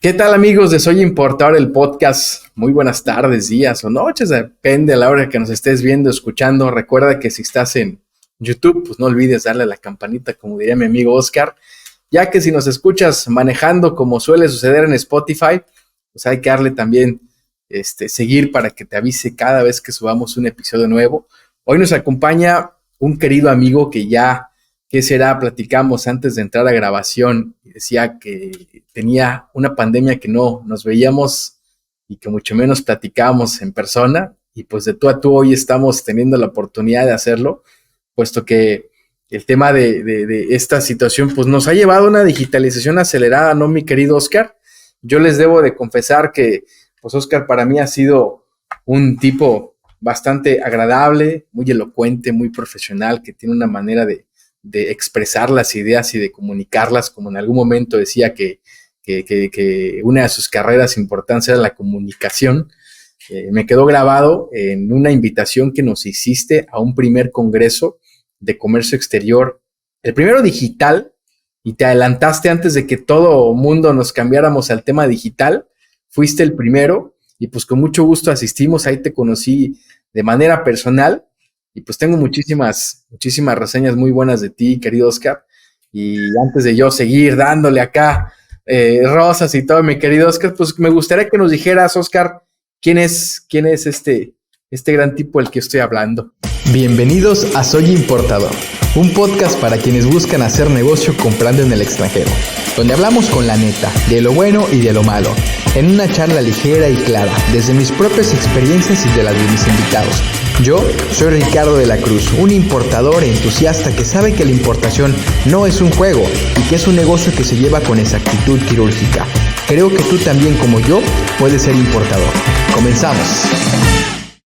¿Qué tal, amigos de Soy Importador, el podcast? Muy buenas tardes, días o noches, depende a la hora que nos estés viendo, escuchando. Recuerda que si estás en YouTube, pues no olvides darle a la campanita, como diría mi amigo Oscar, ya que si nos escuchas manejando como suele suceder en Spotify, pues hay que darle también seguir para que te avise cada vez que subamos un episodio nuevo. Hoy nos acompaña un querido amigo que ya, ¿qué será? Platicamos antes de entrar a grabación y decía que tenía una pandemia que no nos veíamos y que mucho menos platicábamos en persona, y pues de tú a tú hoy estamos teniendo la oportunidad de hacerlo, puesto que el tema de esta situación pues nos ha llevado a una digitalización acelerada, ¿no, mi querido Oscar? Yo les debo de confesar que pues Oscar para mí ha sido un tipo bastante agradable, muy elocuente, muy profesional, que tiene una manera de expresar las ideas y de comunicarlas, como en algún momento decía que una de sus carreras importantes era la comunicación. Me quedó grabado en una invitación que nos hiciste a un primer congreso de comercio exterior, el primero digital, y te adelantaste antes de que todo mundo nos cambiáramos al tema digital. Fuiste el primero y pues con mucho gusto asistimos, ahí te conocí de manera personal y pues tengo muchísimas reseñas muy buenas de ti, querido Oscar. Y antes de yo seguir dándole acá rosas y todo, mi querido Oscar, pues me gustaría que nos dijeras, Oscar, quién es este gran tipo del que estoy hablando. Bienvenidos a Soy Importador, un podcast para quienes buscan hacer negocio comprando en el extranjero, donde hablamos con la neta, de lo bueno y de lo malo, en una charla ligera y clara, desde mis propias experiencias y de las de mis invitados. Yo soy Ricardo de la Cruz, un importador entusiasta que sabe que la importación no es un juego y que es un negocio que se lleva con exactitud quirúrgica. Creo que tú también, como yo, puedes ser importador. Comenzamos.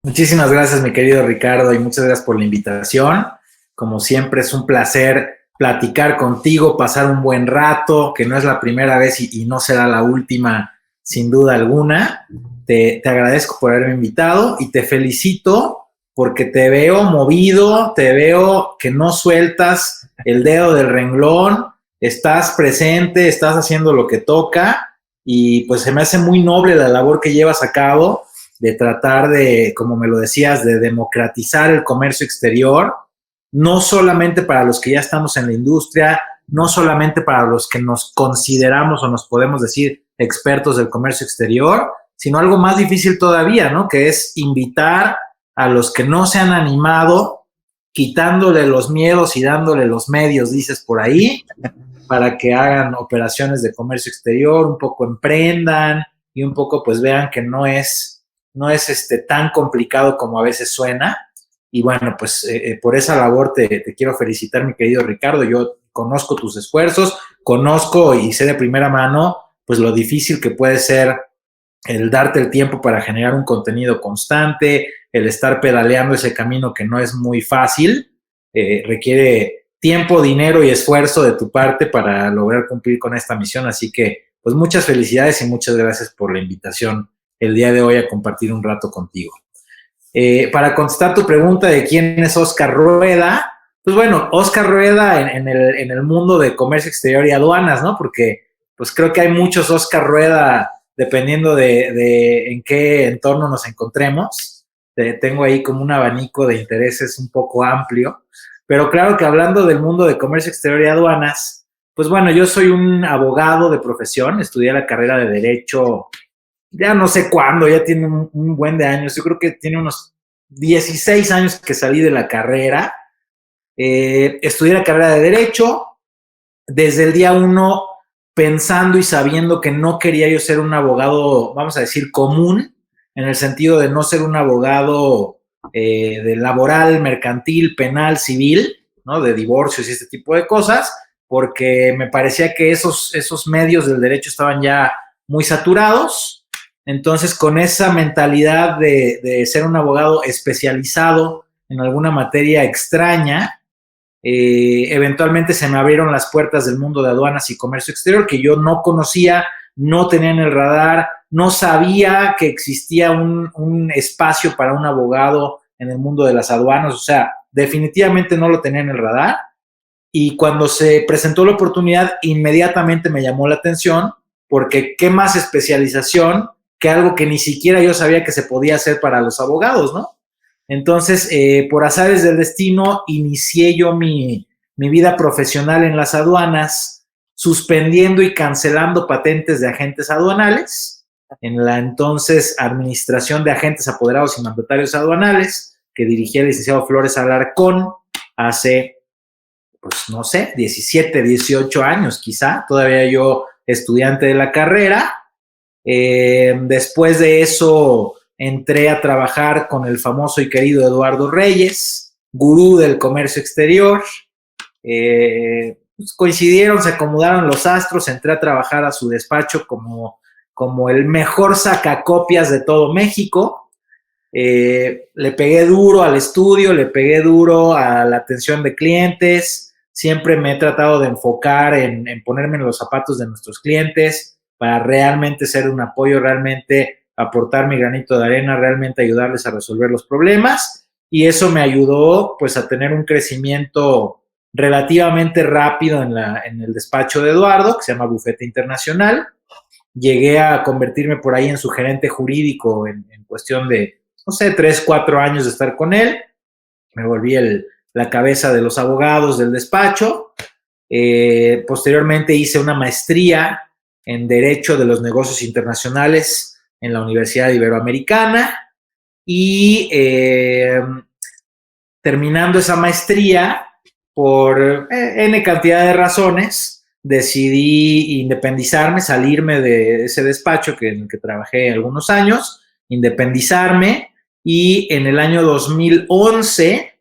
Muchísimas gracias, mi querido Ricardo, y muchas gracias por la invitación. Como siempre, es un placer platicar contigo, pasar un buen rato, que no es la primera vez y no será la última, sin duda alguna. Te agradezco por haberme invitado y te felicito porque te veo movido, te veo que no sueltas el dedo del renglón, estás presente, estás haciendo lo que toca y pues se me hace muy noble la labor que llevas a cabo de tratar de, como me lo decías, de democratizar el comercio exterior, no solamente para los que ya estamos en la industria, no solamente para los que nos consideramos o nos podemos decir expertos del comercio exterior, sino algo más difícil todavía, ¿no? Que es invitar a los que no se han animado, quitándole los miedos y dándole los medios, dices por ahí, para que hagan operaciones de comercio exterior, un poco emprendan y un poco pues vean que no es tan complicado como a veces suena. Y bueno, pues por esa labor te quiero felicitar, mi querido Ricardo. Yo conozco tus esfuerzos, conozco y sé de primera mano pues lo difícil que puede ser el darte el tiempo para generar un contenido constante, el estar pedaleando ese camino que no es muy fácil, requiere tiempo, dinero y esfuerzo de tu parte para lograr cumplir con esta misión. Así que pues muchas felicidades y muchas gracias por la invitación el día de hoy a compartir un rato contigo. Para contestar tu pregunta de quién es Oscar Rueda, pues bueno, Oscar Rueda en el mundo de comercio exterior y aduanas, ¿no? Porque pues creo que hay muchos Oscar Rueda dependiendo de en qué entorno nos encontremos. Tengo ahí como un abanico de intereses un poco amplio, pero claro que hablando del mundo de comercio exterior y aduanas, pues bueno, yo soy un abogado de profesión, estudié la carrera de Derecho ya no sé cuándo, ya tiene un buen de años, yo creo que tiene unos 16 años que salí de la carrera, estudié la carrera de Derecho, desde el día 1 pensando y sabiendo que no quería yo ser un abogado, vamos a decir, común, en el sentido de no ser un abogado de laboral, mercantil, penal, civil, ¿no? De divorcios y este tipo de cosas, porque me parecía que esos medios del derecho estaban ya muy saturados. Entonces, con esa mentalidad de ser un abogado especializado en alguna materia extraña, eventualmente se me abrieron las puertas del mundo de aduanas y comercio exterior que yo no conocía, no tenía en el radar, no sabía que existía un espacio para un abogado en el mundo de las aduanas, o sea, definitivamente no lo tenía en el radar. Y cuando se presentó la oportunidad, inmediatamente me llamó la atención porque qué más especialización que algo que ni siquiera yo sabía que se podía hacer para los abogados, ¿no? Entonces, por azares del destino, inicié yo mi vida profesional en las aduanas, suspendiendo y cancelando patentes de agentes aduanales en la entonces Administración de Agentes Apoderados y Mandatarios Aduanales, que dirigía el licenciado Flores Alarcón hace, pues no sé, 17, 18 años quizá, todavía yo estudiante de la carrera. Después de eso entré a trabajar con el famoso y querido Eduardo Reyes, gurú del comercio exterior. Pues coincidieron, se acomodaron los astros, entré a trabajar a su despacho como el mejor sacacopias de todo México. Le pegué duro al estudio, le pegué duro a la atención de clientes. Siempre me he tratado de enfocar en ponerme en los zapatos de nuestros clientes para realmente ser un apoyo, realmente aportar mi granito de arena, realmente ayudarles a resolver los problemas. Y eso me ayudó pues a tener un crecimiento relativamente rápido en el despacho de Eduardo, que se llama Bufete Internacional. Llegué a convertirme por ahí en su gerente jurídico en cuestión de, no sé, 3, 4 años de estar con él. Me volví la cabeza de los abogados del despacho. Posteriormente hice una maestría en Derecho de los Negocios Internacionales en la Universidad Iberoamericana y terminando esa maestría, por N cantidad de razones, decidí independizarme, salirme de ese despacho en el que trabajé algunos años, independizarme, y en el año 2011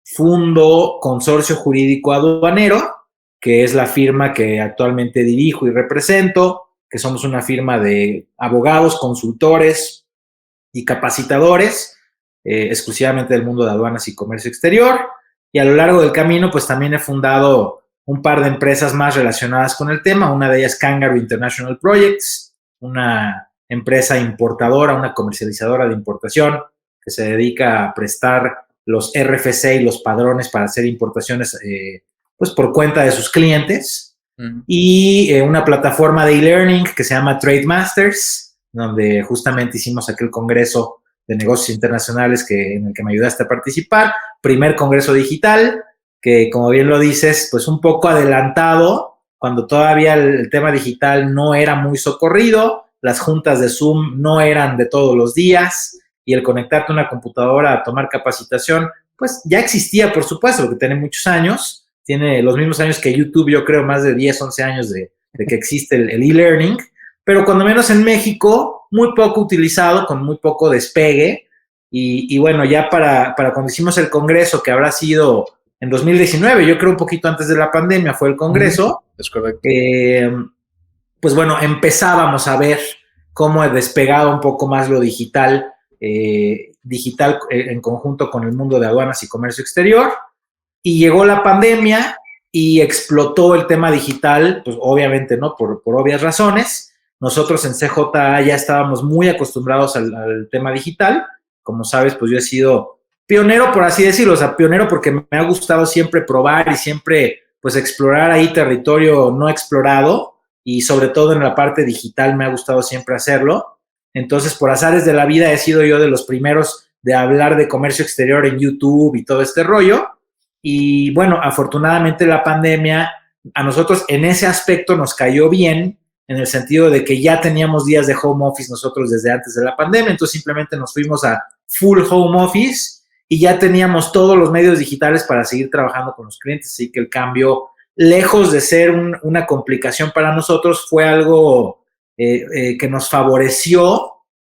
fundo Consorcio Jurídico Aduanero, que es la firma que actualmente dirijo y represento, que somos una firma de abogados, consultores y capacitadores, exclusivamente del mundo de aduanas y comercio exterior. Y a lo largo del camino, pues también he fundado un par de empresas más relacionadas con el tema. Una de ellas, Kangaroo International Projects, una empresa importadora, una comercializadora de importación que se dedica a prestar los RFC y los padrones para hacer importaciones pues por cuenta de sus clientes. Y una plataforma de e-learning que se llama Trade Masters, donde justamente hicimos aquel congreso de negocios internacionales en el que me ayudaste a participar. Primer congreso digital, que como bien lo dices, pues un poco adelantado, cuando todavía el tema digital no era muy socorrido, las juntas de Zoom no eran de todos los días, y el conectarte a una computadora a tomar capacitación, pues ya existía, por supuesto, porque tiene muchos años, tiene los mismos años que YouTube, yo creo más de 10, 11 años de que existe el e-learning, pero cuando menos en México, muy poco utilizado, con muy poco despegue. Y bueno, ya para cuando hicimos el congreso, que habrá sido en 2019, yo creo un poquito antes de la pandemia fue el congreso. Es correcto. Pues bueno, empezábamos a ver cómo despegaba un poco más lo digital, en conjunto con el mundo de aduanas y comercio exterior. Y llegó la pandemia y explotó el tema digital, pues obviamente, ¿no? Por obvias razones. Nosotros en CJA ya estábamos muy acostumbrados al tema digital. Como sabes, pues yo he sido pionero, por así decirlo, o sea, pionero porque me ha gustado siempre probar y siempre, pues, explorar ahí territorio no explorado, y sobre todo en la parte digital me ha gustado siempre hacerlo. Entonces, por azares de la vida, he sido yo de los primeros de hablar de comercio exterior en YouTube y todo este rollo. Y bueno, afortunadamente la pandemia a nosotros en ese aspecto nos cayó bien, en el sentido de que ya teníamos días de home office nosotros desde antes de la pandemia, entonces simplemente nos fuimos a full home office y ya teníamos todos los medios digitales para seguir trabajando con los clientes, así que el cambio, lejos de ser una complicación para nosotros, fue algo que nos favoreció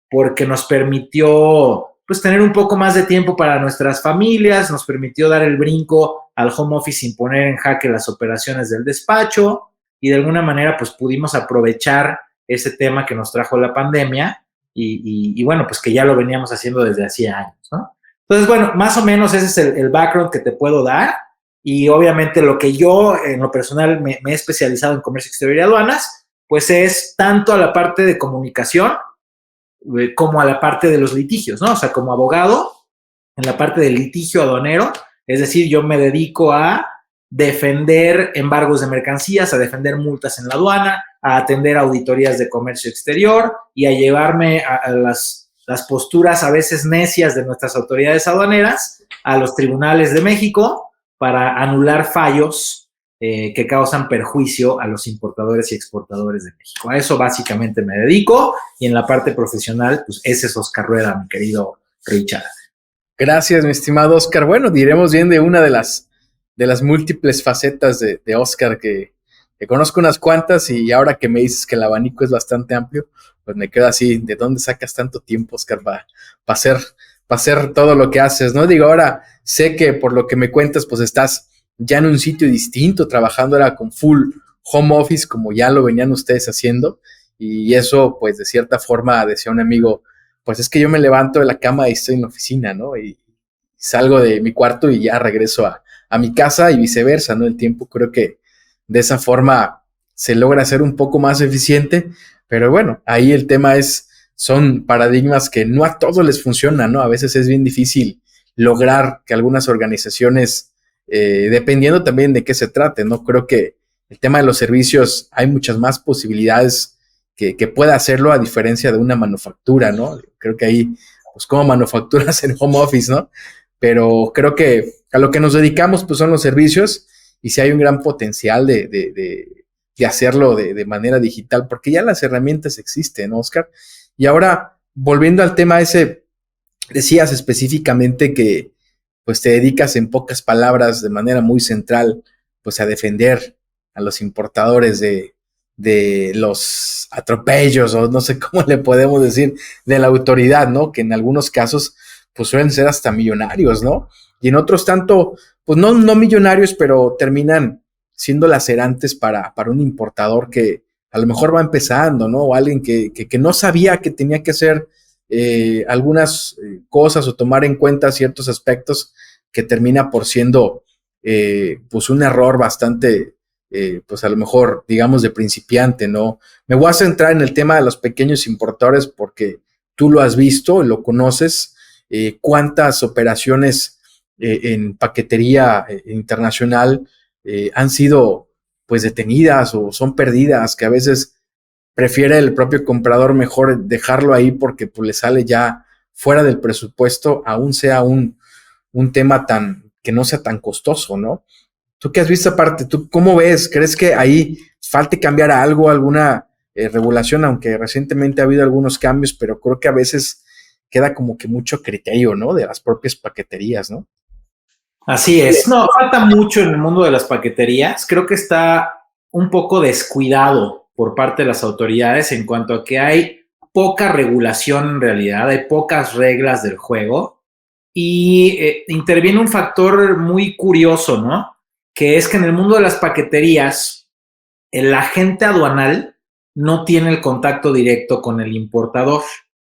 porque nos permitió pues tener un poco más de tiempo para nuestras familias, nos permitió dar el brinco al home office sin poner en jaque las operaciones del despacho, y de alguna manera pues pudimos aprovechar ese tema que nos trajo la pandemia y bueno, pues que ya lo veníamos haciendo desde hacía años, ¿no? Entonces, bueno, más o menos ese es el background que te puedo dar, y obviamente lo que yo en lo personal me he especializado en comercio exterior y aduanas, pues es tanto a la parte de comunicación como a la parte de los litigios, ¿no? O sea, como abogado, en la parte del litigio aduanero, es decir, yo me dedico a defender embargos de mercancías, a defender multas en la aduana, a atender auditorías de comercio exterior y a llevarme a las posturas a veces necias de nuestras autoridades aduaneras a los tribunales de México para anular fallos que causan perjuicio a los importadores y exportadores de México. A eso básicamente me dedico, y en la parte profesional, pues ese es Oscar Rueda, mi querido Richard. Gracias, mi estimado Oscar. Bueno, diremos bien de una de las múltiples facetas de Oscar, que conozco unas cuantas, y ahora que me dices que el abanico es bastante amplio, pues me quedo así, ¿de dónde sacas tanto tiempo, Oscar, para hacer todo lo que haces, ¿no? Digo, ahora sé que por lo que me cuentas, pues estás ya en un sitio distinto, trabajando ahora con full home office, como ya lo venían ustedes haciendo, y eso, pues, de cierta forma, decía un amigo, pues es que yo me levanto de la cama y estoy en la oficina, ¿no? Y salgo de mi cuarto y ya regreso a mi casa y viceversa, ¿no? El tiempo creo que de esa forma se logra ser un poco más eficiente, pero bueno, ahí el tema son paradigmas que no a todos les funcionan, ¿no? A veces es bien difícil lograr que algunas organizaciones, dependiendo también de qué se trate, ¿no? Creo que el tema de los servicios hay muchas más posibilidades que pueda hacerlo, a diferencia de una manufactura, ¿no? Creo que ahí, pues como manufacturas en home office, ¿no? Pero creo que a lo que nos dedicamos, pues son los servicios, y sí hay un gran potencial de hacerlo de manera digital, porque ya las herramientas existen, ¿no, Oscar? Y ahora, volviendo al tema ese, decías específicamente que pues te dedicas, en pocas palabras, de manera muy central, pues a defender a los importadores de los atropellos, o no sé cómo le podemos decir, de la autoridad, ¿no? Que en algunos casos pues suelen ser hasta millonarios, ¿no? Y en otros tanto, pues no millonarios, pero terminan siendo lacerantes para un importador que a lo mejor va empezando, ¿no? O alguien que no sabía que tenía que hacer algunas cosas o tomar en cuenta ciertos aspectos, que termina por siendo pues un error bastante, pues a lo mejor digamos de principiante, ¿no? Me voy a centrar en el tema de los pequeños importadores porque tú lo has visto, lo conoces, cuántas operaciones en paquetería internacional han sido pues detenidas o son perdidas, que a veces prefiere el propio comprador mejor dejarlo ahí porque pues le sale ya fuera del presupuesto, aún sea un tema que no sea tan costoso, ¿no? ¿Tú qué has visto aparte? ¿Tú cómo ves? ¿Crees que ahí falte cambiar algo, alguna regulación? Aunque recientemente ha habido algunos cambios, pero creo que a veces queda como que mucho criterio, ¿no? De las propias paqueterías, ¿no? Así es. No, falta mucho en el mundo de las paqueterías. Creo que está un poco descuidado por parte de las autoridades en cuanto a que hay poca regulación en realidad, hay pocas reglas del juego, y interviene un factor muy curioso, ¿no? Que es que en el mundo de las paqueterías, el agente aduanal no tiene el contacto directo con el importador.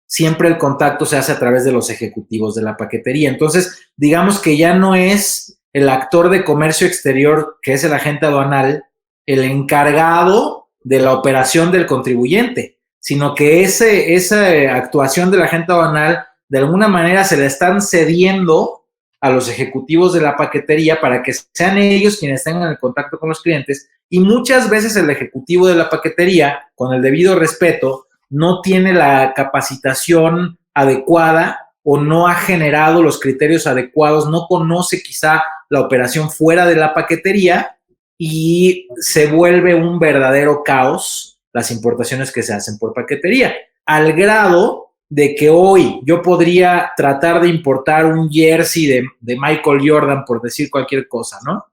Siempre el contacto se hace a través de los ejecutivos de la paquetería. Entonces, digamos que ya no es el actor de comercio exterior, que es el agente aduanal, el encargado de la operación del contribuyente, sino que esa actuación del agente aduanal de alguna manera se la están cediendo a los ejecutivos de la paquetería para que sean ellos quienes tengan el contacto con los clientes, y muchas veces el ejecutivo de la paquetería, con el debido respeto, no tiene la capacitación adecuada o no ha generado los criterios adecuados, no conoce quizá la operación fuera de la paquetería, y se vuelve un verdadero caos las importaciones que se hacen por paquetería, al grado de que hoy yo podría tratar de importar un jersey de Michael Jordan, por decir cualquier cosa, ¿no?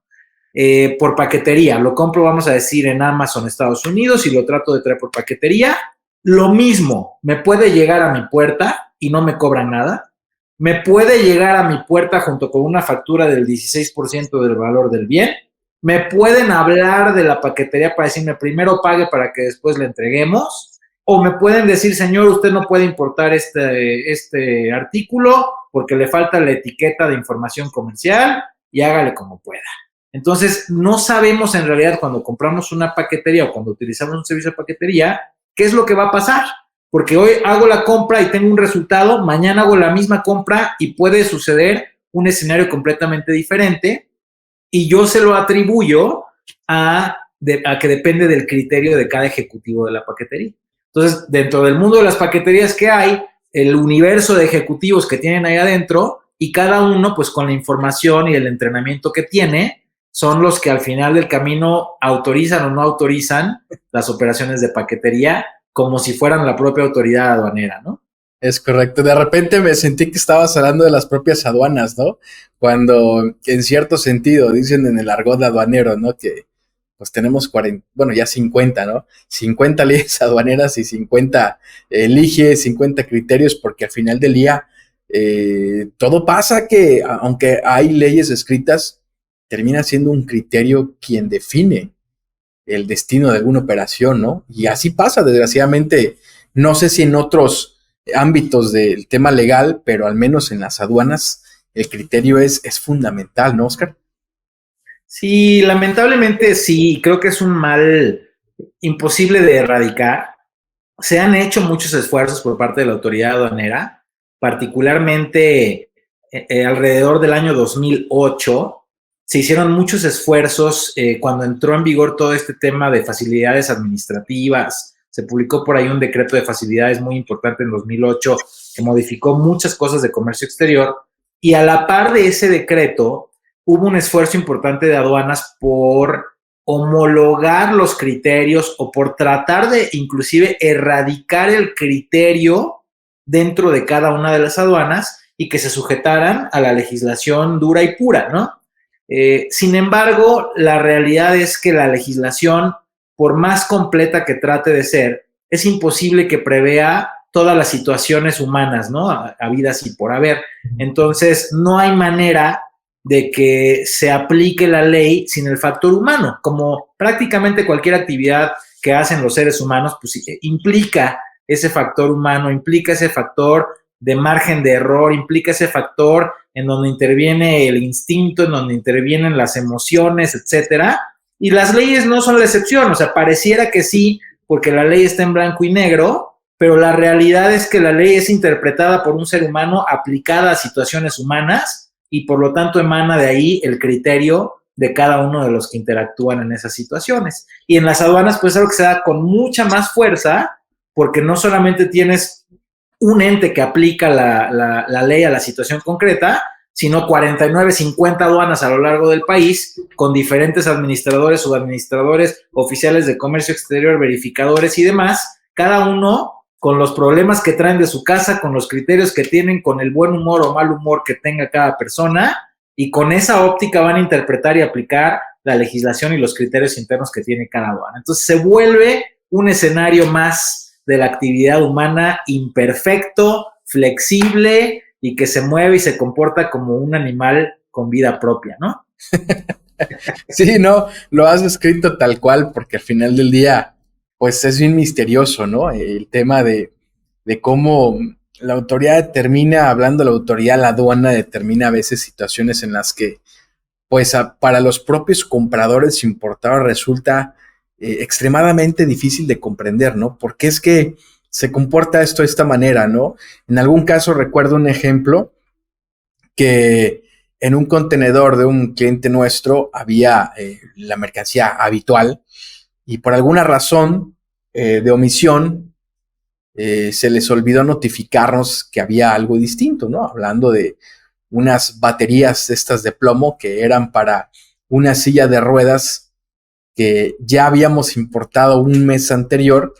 Por paquetería. Lo compro, vamos a decir, en Amazon, Estados Unidos, y lo trato de traer por paquetería. Lo mismo, me puede llegar a mi puerta y no me cobran nada. Me puede llegar a mi puerta junto con una factura del 16% del valor del bien. Me pueden hablar de la paquetería para decirme primero pague para que después le entreguemos. O me pueden decir, señor, usted no puede importar este artículo porque le falta la etiqueta de información comercial y hágale como pueda. Entonces, no sabemos en realidad cuando compramos una paquetería o cuando utilizamos un servicio de paquetería, ¿qué es lo que va a pasar? Porque hoy hago la compra y tengo un resultado, mañana hago la misma compra y puede suceder un escenario completamente diferente, y yo se lo atribuyo a a que depende del criterio de cada ejecutivo de la paquetería. Entonces, dentro del mundo de las paqueterías que hay, el universo de ejecutivos que tienen ahí adentro, y cada uno, pues con la información y el entrenamiento que tiene, son los que al final del camino autorizan o no autorizan las operaciones de paquetería como si fueran la propia autoridad aduanera, ¿no? Es correcto. De repente me sentí que estabas hablando de las propias aduanas, ¿no? Cuando en cierto sentido dicen en el argot aduanero, ¿no? Que pues tenemos 40, bueno, ya 50, ¿no? 50 leyes aduaneras y 50 elige, 50 criterios, porque al final del día todo pasa que, aunque hay leyes escritas, termina siendo un criterio quien define el destino de alguna operación, ¿no? Y así pasa, desgraciadamente, no sé si en otros ámbitos del tema legal, pero al menos en las aduanas el criterio es fundamental, ¿no, Oscar? Sí, lamentablemente sí, creo que es un mal imposible de erradicar. Se han hecho muchos esfuerzos por parte de la autoridad aduanera, particularmente alrededor del año 2008. Se hicieron muchos esfuerzos cuando entró en vigor todo este tema de facilidades administrativas. Se publicó por ahí un decreto de facilidades muy importante en 2008 que modificó muchas cosas de comercio exterior, y a la par de ese decreto hubo un esfuerzo importante de aduanas por homologar los criterios o por tratar de inclusive erradicar el criterio dentro de cada una de las aduanas y que se sujetaran a la legislación dura y pura, ¿no? Sin embargo, la realidad es que la legislación, por más completa que trate de ser, es imposible que prevea todas las situaciones humanas, ¿no? Habidas y por haber. Entonces, no hay manera de que se aplique la ley sin el factor humano, como prácticamente cualquier actividad que hacen los seres humanos, pues implica ese factor humano, implica ese factor de margen de error, implica ese factor en donde interviene el instinto, en donde intervienen las emociones, etcétera. Y las leyes no son la excepción, o sea, pareciera que sí, porque la ley está en blanco y negro, pero la realidad es que la ley es interpretada por un ser humano aplicada a situaciones humanas y por lo tanto emana de ahí el criterio de cada uno de los que interactúan en esas situaciones. Y en las aduanas, pues es algo que se da con mucha más fuerza, porque no solamente tienes un ente que aplica la ley a la situación concreta, sino 49, 50 aduanas a lo largo del país, con diferentes administradores, subadministradores, oficiales de comercio exterior, verificadores y demás, cada uno con los problemas que traen de su casa, con los criterios que tienen, con el buen humor o mal humor que tenga cada persona, y con esa óptica van a interpretar y aplicar la legislación y los criterios internos que tiene cada aduana. Entonces se vuelve un escenario más de la actividad humana imperfecto, flexible y que se mueve y se comporta como un animal con vida propia, ¿no? Sí, no, lo has escrito tal cual, porque al final del día, pues es bien misterioso, ¿no? El tema de cómo la autoridad determina, hablando de la autoridad, la aduana determina a veces situaciones en las que, pues para los propios compradores importadores resulta extremadamente difícil de comprender, ¿no? Porque es que se comporta esto de esta manera, ¿no? En algún caso recuerdo un ejemplo que en un contenedor de un cliente nuestro había la mercancía habitual y por alguna razón de omisión se les olvidó notificarnos que había algo distinto, ¿no? Hablando de unas baterías estas de plomo que eran para una silla de ruedas que ya habíamos importado un mes anterior,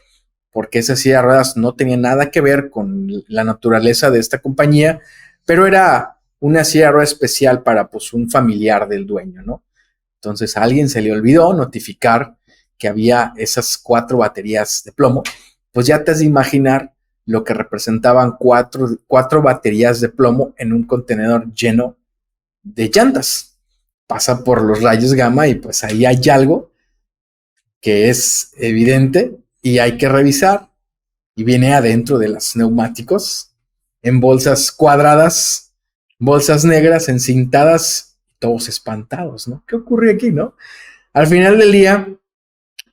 porque esa silla de ruedas no tenía nada que ver con la naturaleza de esta compañía, pero era una silla de ruedas especial para pues un familiar del dueño, ¿no? Entonces a alguien se le olvidó notificar que había esas 4 baterías de plomo, pues ya te has de imaginar lo que representaban 4 baterías de plomo en un contenedor lleno de llantas. Pasa por los rayos gamma y pues ahí hay algo que es evidente y hay que revisar. Y viene adentro de los neumáticos en bolsas cuadradas, bolsas negras, encintadas, todos espantados, ¿no? ¿Qué ocurrió aquí, no? Al final del día,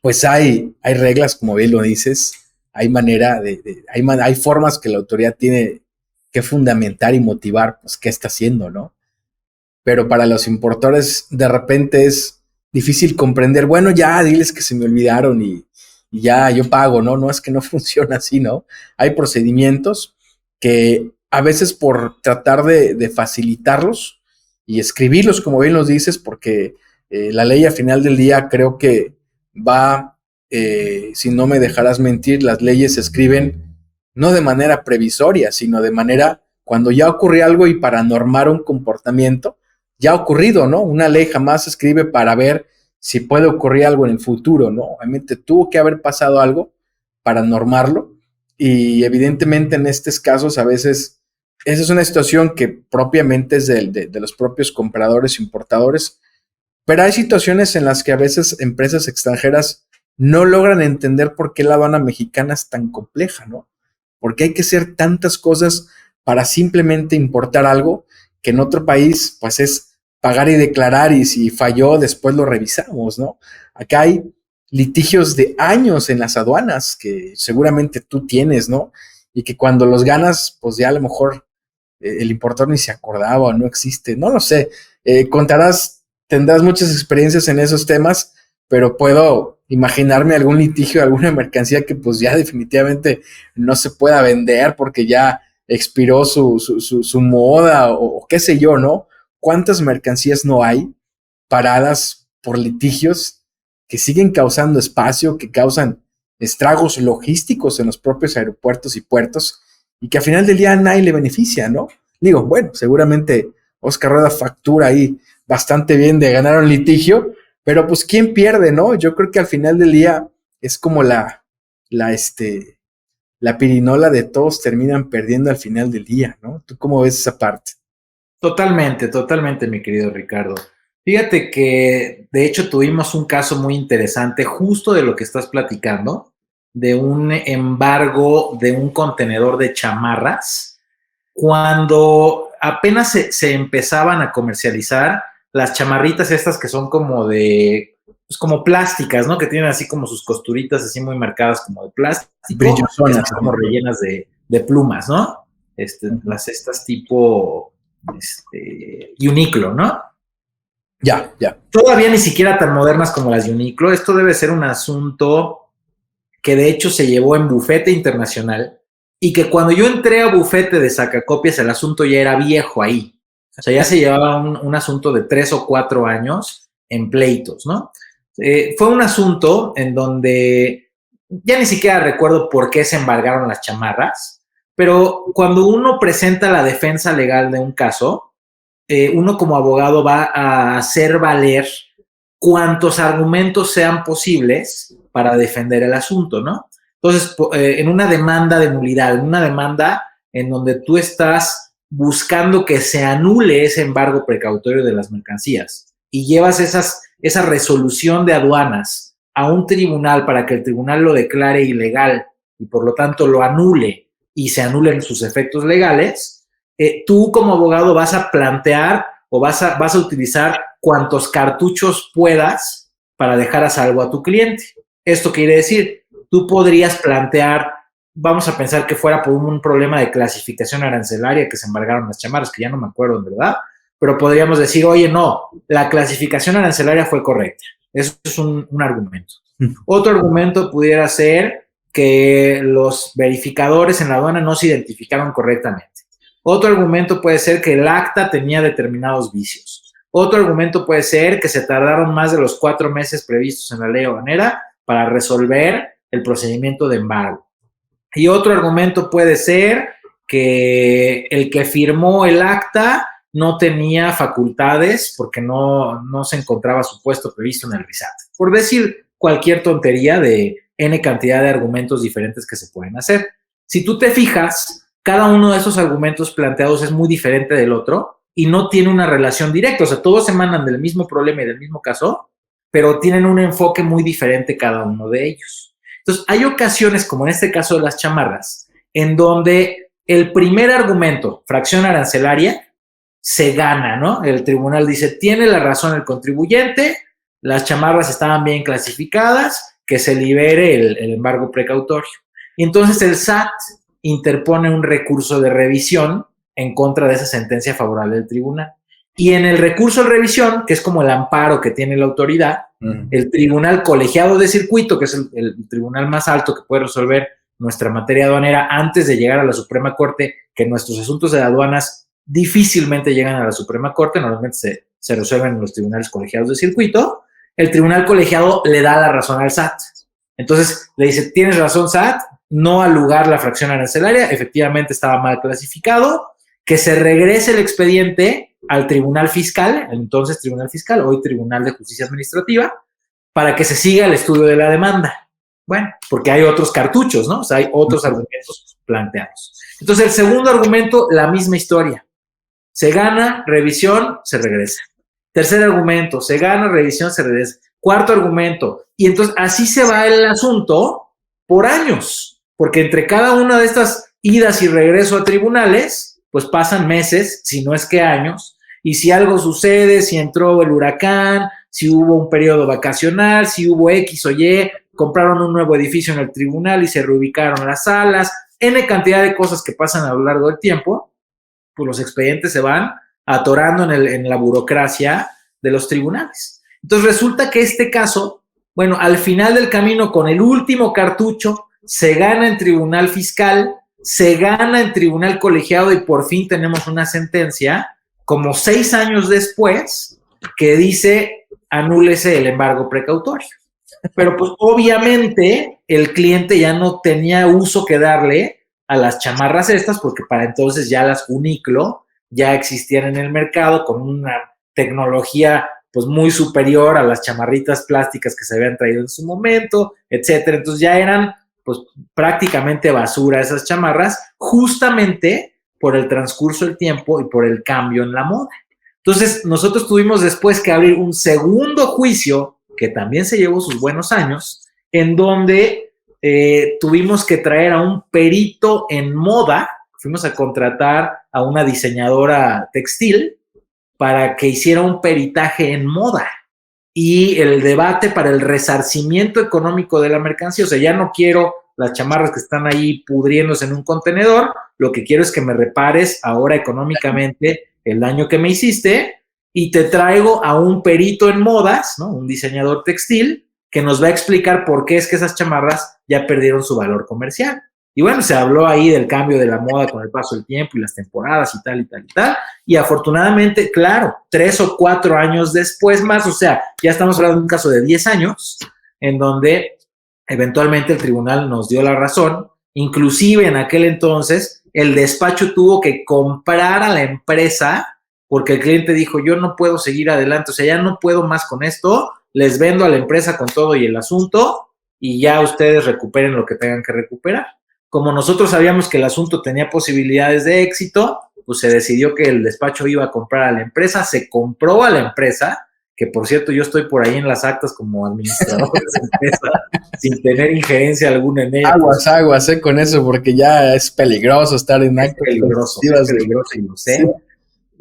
pues hay reglas, como bien lo dices, hay manera hay formas que la autoridad tiene que fundamentar y motivar, pues, qué está haciendo, ¿no? Pero para los importadores, de repente es difícil comprender, bueno, ya diles que se me olvidaron y ya yo pago, ¿no? No es que no funciona así, ¿no? Hay procedimientos que a veces por tratar de facilitarlos y escribirlos, como bien los dices, porque la ley al final del día creo que va, si no me dejarás mentir, las leyes se escriben no de manera previsoria, sino de manera cuando ya ocurre algo y para normar un comportamiento, ya ha ocurrido, ¿no? Una ley jamás se escribe para ver si puede ocurrir algo en el futuro, ¿no? Obviamente tuvo que haber pasado algo para normarlo y evidentemente en estos casos a veces esa es una situación que propiamente es de los propios compradores e importadores, pero hay situaciones en las que a veces empresas extranjeras no logran entender por qué la aduana mexicana es tan compleja, ¿no? Porque hay que hacer tantas cosas para simplemente importar algo que en otro país pues es pagar y declarar y si falló después lo revisamos, ¿no? Acá hay litigios de años en las aduanas que seguramente tú tienes, ¿no? Y que cuando los ganas pues ya a lo mejor el importador ni se acordaba o no existe, no lo sé. Tendrás muchas experiencias en esos temas, pero puedo imaginarme algún litigio, alguna mercancía que pues ya definitivamente no se pueda vender porque ya expiró su moda o qué sé yo, ¿no? ¿Cuántas mercancías no hay paradas por litigios que siguen causando espacio, que causan estragos logísticos en los propios aeropuertos y puertos y que al final del día a nadie le beneficia, ¿no? Digo, bueno, seguramente Oscar Rueda factura ahí bastante bien de ganar un litigio, pero pues ¿quién pierde, no? Yo creo que al final del día es como la pirinola de todos terminan perdiendo al final del día, ¿no? ¿Tú cómo ves esa parte? Totalmente, totalmente, mi querido Ricardo. Fíjate que de hecho tuvimos un caso muy interesante justo de lo que estás platicando, de un embargo de un contenedor de chamarras, cuando apenas se empezaban a comercializar las chamarritas estas que son como pues como plásticas, ¿no? Que tienen así como sus costuritas así muy marcadas como de plástico, Brillosonas, como rellenas de plumas, ¿no? Estas tipo Uniqlo, ¿no? Ya. Todavía ni siquiera tan modernas como las de Uniqlo. Esto debe ser un asunto que de hecho se llevó en bufete internacional y que cuando yo entré a bufete de sacacopias el asunto ya era viejo ahí. O sea, ya se llevaba un asunto de 3 o 4 años en pleitos, ¿no? Fue un asunto en donde ya ni siquiera recuerdo por qué se embargaron las chamarras, pero cuando uno presenta la defensa legal de un caso, uno como abogado va a hacer valer cuantos argumentos sean posibles para defender el asunto, ¿no? Entonces, en una demanda de nulidad, en una demanda en donde tú estás buscando que se anule ese embargo precautorio de las mercancías y llevas esa resolución de aduanas a un tribunal para que el tribunal lo declare ilegal y por lo tanto lo anule y se anulen sus efectos legales, tú como abogado vas a plantear o vas a utilizar cuantos cartuchos puedas para dejar a salvo a tu cliente. Esto quiere decir, tú podrías plantear, vamos a pensar que fuera por un problema de clasificación arancelaria que se embargaron las chamarras, que ya no me acuerdo en verdad, pero podríamos decir, oye, no, la clasificación arancelaria fue correcta. Eso es un argumento. Otro argumento pudiera ser que los verificadores en la aduana no se identificaron correctamente. Otro argumento puede ser que el acta tenía determinados vicios. Otro argumento puede ser que se tardaron más de los 4 meses previstos en la ley aduanera para resolver el procedimiento de embargo. Y otro argumento puede ser que el que firmó el acta no tenía facultades porque no se encontraba su puesto previsto en el RISAT. Por decir cualquier tontería de N cantidad de argumentos diferentes que se pueden hacer. Si tú te fijas, cada uno de esos argumentos planteados es muy diferente del otro y no tiene una relación directa. O sea, todos emanan del mismo problema y del mismo caso, pero tienen un enfoque muy diferente cada uno de ellos. Entonces, hay ocasiones, como en este caso de las chamarras, en donde el primer argumento, fracción arancelaria, se gana, ¿no? El tribunal dice, tiene la razón el contribuyente, las chamarras estaban bien clasificadas, que se libere el embargo precautorio. Y entonces el SAT interpone un recurso de revisión en contra de esa sentencia favorable del tribunal. Y en el recurso de revisión, que es como el amparo que tiene la autoridad, el tribunal colegiado de circuito, que es el tribunal más alto que puede resolver nuestra materia aduanera antes de llegar a la Suprema Corte, que nuestros asuntos de aduanas difícilmente llegan a la Suprema Corte, normalmente se resuelven en los tribunales colegiados de circuito. El tribunal colegiado le da la razón al SAT. Entonces le dice, tienes razón SAT, no al lugar la fracción arancelaria, efectivamente estaba mal clasificado, que se regrese el expediente al tribunal fiscal, entonces tribunal fiscal, hoy Tribunal de Justicia Administrativa, para que se siga el estudio de la demanda. Bueno, porque hay otros cartuchos, ¿no? O sea, hay otros argumentos planteados. Entonces, el segundo argumento, la misma historia. Se gana, revisión, se regresa. Tercer argumento, se gana, revisión, se regresa. Cuarto argumento. Y entonces, así se va el asunto por años, porque entre cada una de estas idas y regreso a tribunales, pues pasan meses, si no es que años, y si algo sucede, si entró el huracán, si hubo un periodo vacacional, si hubo X o Y, compraron un nuevo edificio en el tribunal y se reubicaron las salas, N cantidad de cosas que pasan a lo largo del tiempo, pues los expedientes se van atorando en la burocracia de los tribunales. Entonces resulta que este caso, bueno, al final del camino, con el último cartucho, se gana en tribunal fiscal, se gana en tribunal colegiado y por fin tenemos una sentencia, como 6 años después, que dice anúlese el embargo precautorio. Pero pues obviamente el cliente ya no tenía uso que darle a las chamarras estas, porque para entonces ya las Uniqlo ya existían en el mercado con una tecnología pues muy superior a las chamarritas plásticas que se habían traído en su momento, etcétera. Entonces ya eran pues prácticamente basura esas chamarras, justamente por el transcurso del tiempo y por el cambio en la moda. Entonces nosotros tuvimos después que abrir un segundo juicio, que también se llevó sus buenos años, en donde tuvimos que traer a un perito en moda, fuimos a contratar a una diseñadora textil para que hiciera un peritaje en moda y el debate para el resarcimiento económico de la mercancía. O sea, ya no quiero las chamarras que están ahí pudriéndose en un contenedor, lo que quiero es que me repares ahora económicamente el daño que me hiciste y te traigo a un perito en modas, ¿no? Un diseñador textil que nos va a explicar por qué es que esas chamarras ya perdieron su valor comercial. Y bueno, se habló ahí del cambio de la moda con el paso del tiempo y las temporadas y tal y tal y tal. Y afortunadamente, claro, 3 o 4 años después más, o sea, ya estamos hablando de un caso de 10 años, en donde eventualmente el tribunal nos dio la razón. Inclusive en aquel entonces, el despacho tuvo que comprar a la empresa porque el cliente dijo, yo no puedo seguir adelante, o sea, ya no puedo más con esto, les vendo a la empresa con todo y el asunto y ya ustedes recuperen lo que tengan que recuperar. Como nosotros sabíamos que el asunto tenía posibilidades de éxito, pues se decidió que el despacho iba a comprar a la empresa, se compró a la empresa, que por cierto yo estoy por ahí en las actas como administrador de esa empresa, sin tener injerencia alguna en ella. Aguas, con eso, porque ya es peligroso estar en actas. Es peligroso y lo sé. Sí.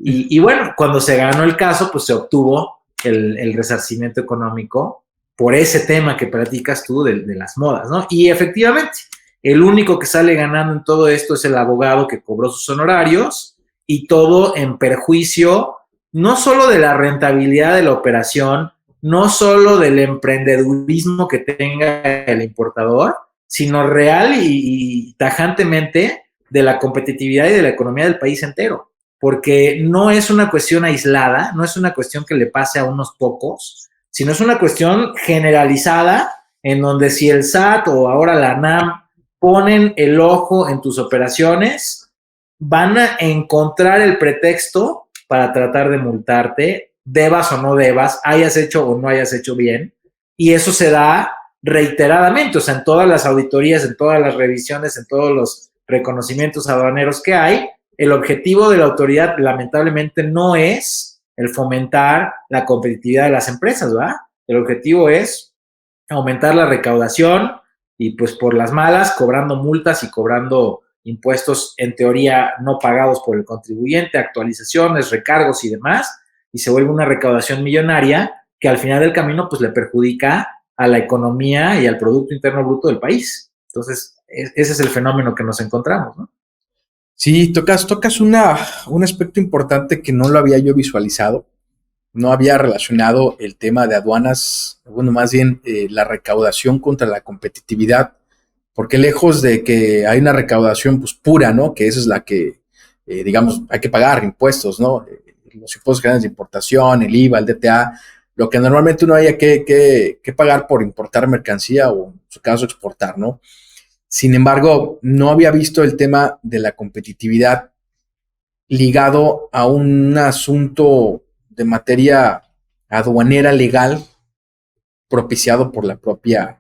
Y bueno, cuando se ganó el caso, pues se obtuvo el resarcimiento económico por ese tema que platicas tú de las modas, ¿no? Y efectivamente, el único que sale ganando en todo esto es el abogado que cobró sus honorarios y todo en perjuicio no solo de la rentabilidad de la operación, no solo del emprendedurismo que tenga el importador, sino real y tajantemente de la competitividad y de la economía del país entero. Porque no es una cuestión aislada, no es una cuestión que le pase a unos pocos, sino es una cuestión generalizada en donde si el SAT o ahora la ANAM ponen el ojo en tus operaciones, van a encontrar el pretexto para tratar de multarte, debas o no debas, hayas hecho o no hayas hecho bien, y eso se da reiteradamente, o sea, en todas las auditorías, en todas las revisiones, en todos los reconocimientos aduaneros que hay. El objetivo de la autoridad, lamentablemente, no es el fomentar la competitividad de las empresas, ¿verdad? El objetivo es aumentar la recaudación y, pues, por las malas, cobrando multas y cobrando impuestos, en teoría, no pagados por el contribuyente, actualizaciones, recargos y demás, y se vuelve una recaudación millonaria que al final del camino, pues, le perjudica a la economía y al Producto Interno Bruto del país. Entonces, ese es el fenómeno que nos encontramos, ¿no? Sí, tocas un aspecto importante que no lo había yo visualizado. No había relacionado el tema de aduanas, bueno, más bien la recaudación contra la competitividad, porque lejos de que hay una recaudación pues pura, ¿no? Que esa es la que, digamos, hay que pagar impuestos, ¿no? Los impuestos generales de importación, el IVA, el DTA, lo que normalmente uno haya que pagar por importar mercancía o en su caso exportar, ¿no? Sin embargo, no había visto el tema de la competitividad ligado a un asunto de materia aduanera legal propiciado por la propia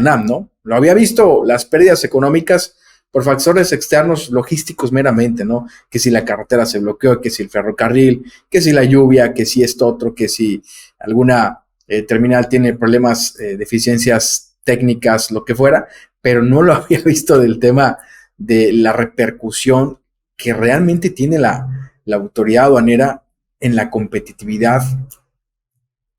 NAM, ¿no? Lo había visto las pérdidas económicas por factores externos logísticos meramente, ¿no? Que si la carretera se bloqueó, que si el ferrocarril, que si la lluvia, que si esto otro, que si alguna terminal tiene problemas, deficiencias técnicas, lo que fuera, pero no lo había visto del tema de la repercusión que realmente tiene la autoridad aduanera en la competitividad,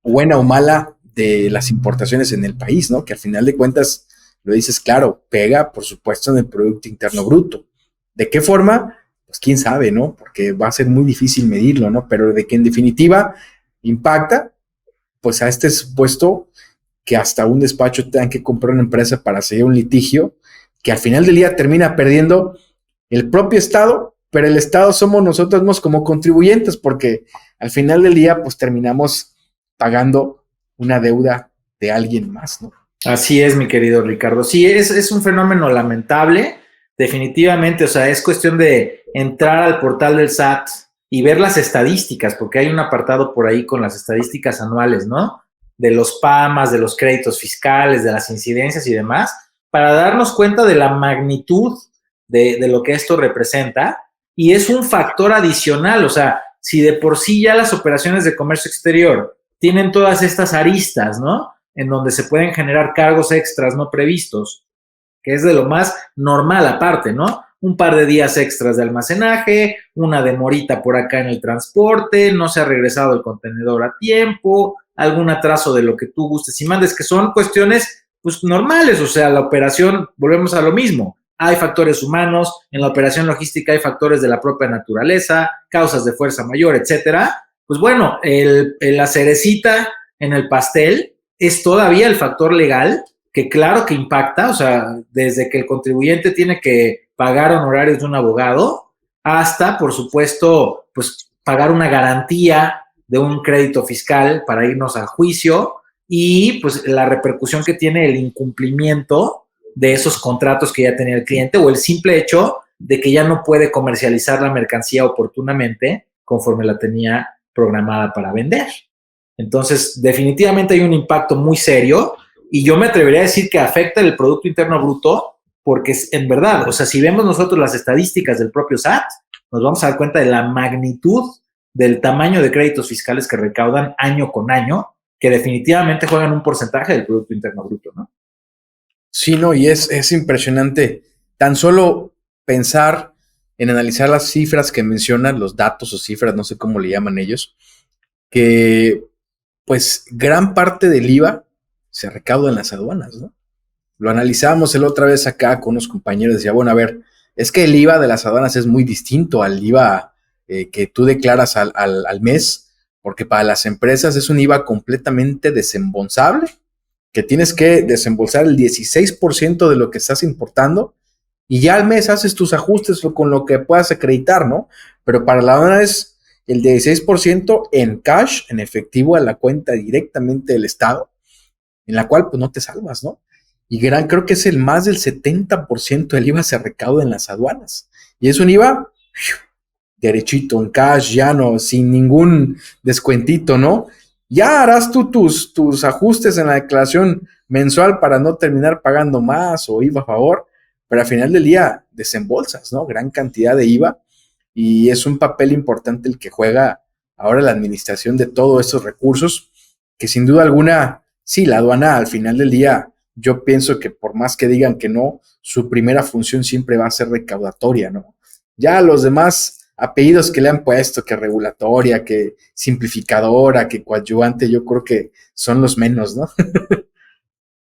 buena o mala, de las importaciones en el país, ¿no? Que al final de cuentas, lo dices claro, pega, por supuesto, en el Producto Interno Bruto. ¿De qué forma? Pues quién sabe, ¿no? Porque va a ser muy difícil medirlo, ¿no? Pero de que en definitiva impacta, pues a este supuesto que hasta un despacho tenga que comprar una empresa para seguir un litigio, que al final del día termina perdiendo el propio Estado, pero el Estado somos nosotros mismos como contribuyentes, porque al final del día, pues terminamos pagando una deuda de alguien más, ¿no? Así es, mi querido Ricardo. Sí, es un fenómeno lamentable, definitivamente. O sea, es cuestión de entrar al portal del SAT y ver las estadísticas, porque hay un apartado por ahí con las estadísticas anuales, ¿no? De los PAMAS, de los créditos fiscales, de las incidencias y demás, para darnos cuenta de la magnitud de lo que esto representa. Y es un factor adicional. O sea, si de por sí ya las operaciones de comercio exterior tienen todas estas aristas, ¿no? En donde se pueden generar cargos extras no previstos, que es de lo más normal aparte, ¿no? Un par de días extras de almacenaje, una demorita por acá en el transporte, no se ha regresado el contenedor a tiempo, algún atraso de lo que tú gustes y mandes, que son cuestiones pues normales. O sea, la operación, volvemos a lo mismo, hay factores humanos, en la operación logística hay factores de la propia naturaleza, causas de fuerza mayor, etcétera. Pues bueno, la cerecita en el pastel es todavía el factor legal, que claro que impacta. O sea, desde que el contribuyente tiene que pagar honorarios de un abogado hasta, por supuesto, pues pagar una garantía de un crédito fiscal para irnos al juicio, y pues la repercusión que tiene el incumplimiento de esos contratos que ya tenía el cliente, o el simple hecho de que ya no puede comercializar la mercancía oportunamente conforme la tenía programada para vender. Entonces, definitivamente hay un impacto muy serio, y yo me atrevería a decir que afecta el Producto Interno Bruto, porque es, en verdad, o sea, si vemos nosotros las estadísticas del propio SAT, nos vamos a dar cuenta de la magnitud del tamaño de créditos fiscales que recaudan año con año, que definitivamente juegan un porcentaje del Producto Interno Bruto, ¿no? Sí, no, y es impresionante tan solo pensar en analizar las cifras que mencionan, los datos o cifras, no sé cómo le llaman ellos, que pues gran parte del IVA se recauda en las aduanas, ¿no? Lo analizábamos el otra vez acá con unos compañeros, decía, bueno, a ver, es que el IVA de las aduanas es muy distinto al IVA que tú declaras al mes, porque para las empresas es un IVA completamente desembolsable, que tienes que desembolsar el 16% de lo que estás importando, y ya al mes haces tus ajustes con lo que puedas acreditar, ¿no? Pero para la aduana es el 16% en cash, en efectivo, a la cuenta directamente del Estado, en la cual pues no te salvas, ¿no? Y creo que es el más del 70% del IVA se recauda en las aduanas. Y es un IVA derechito, en cash, ya no, sin ningún descuentito, ¿no? Ya harás tú tus ajustes en la declaración mensual para no terminar pagando más o IVA a favor, pero al final del día desembolsas, ¿no? Gran cantidad de IVA, y es un papel importante el que juega ahora la administración de todos estos recursos, que sin duda alguna, sí, la aduana al final del día, yo pienso que por más que digan que no, su primera función siempre va a ser recaudatoria, ¿no? Ya los demás apellidos que le han puesto, que regulatoria, que simplificadora, que coadyuvante, yo creo que son los menos, ¿no?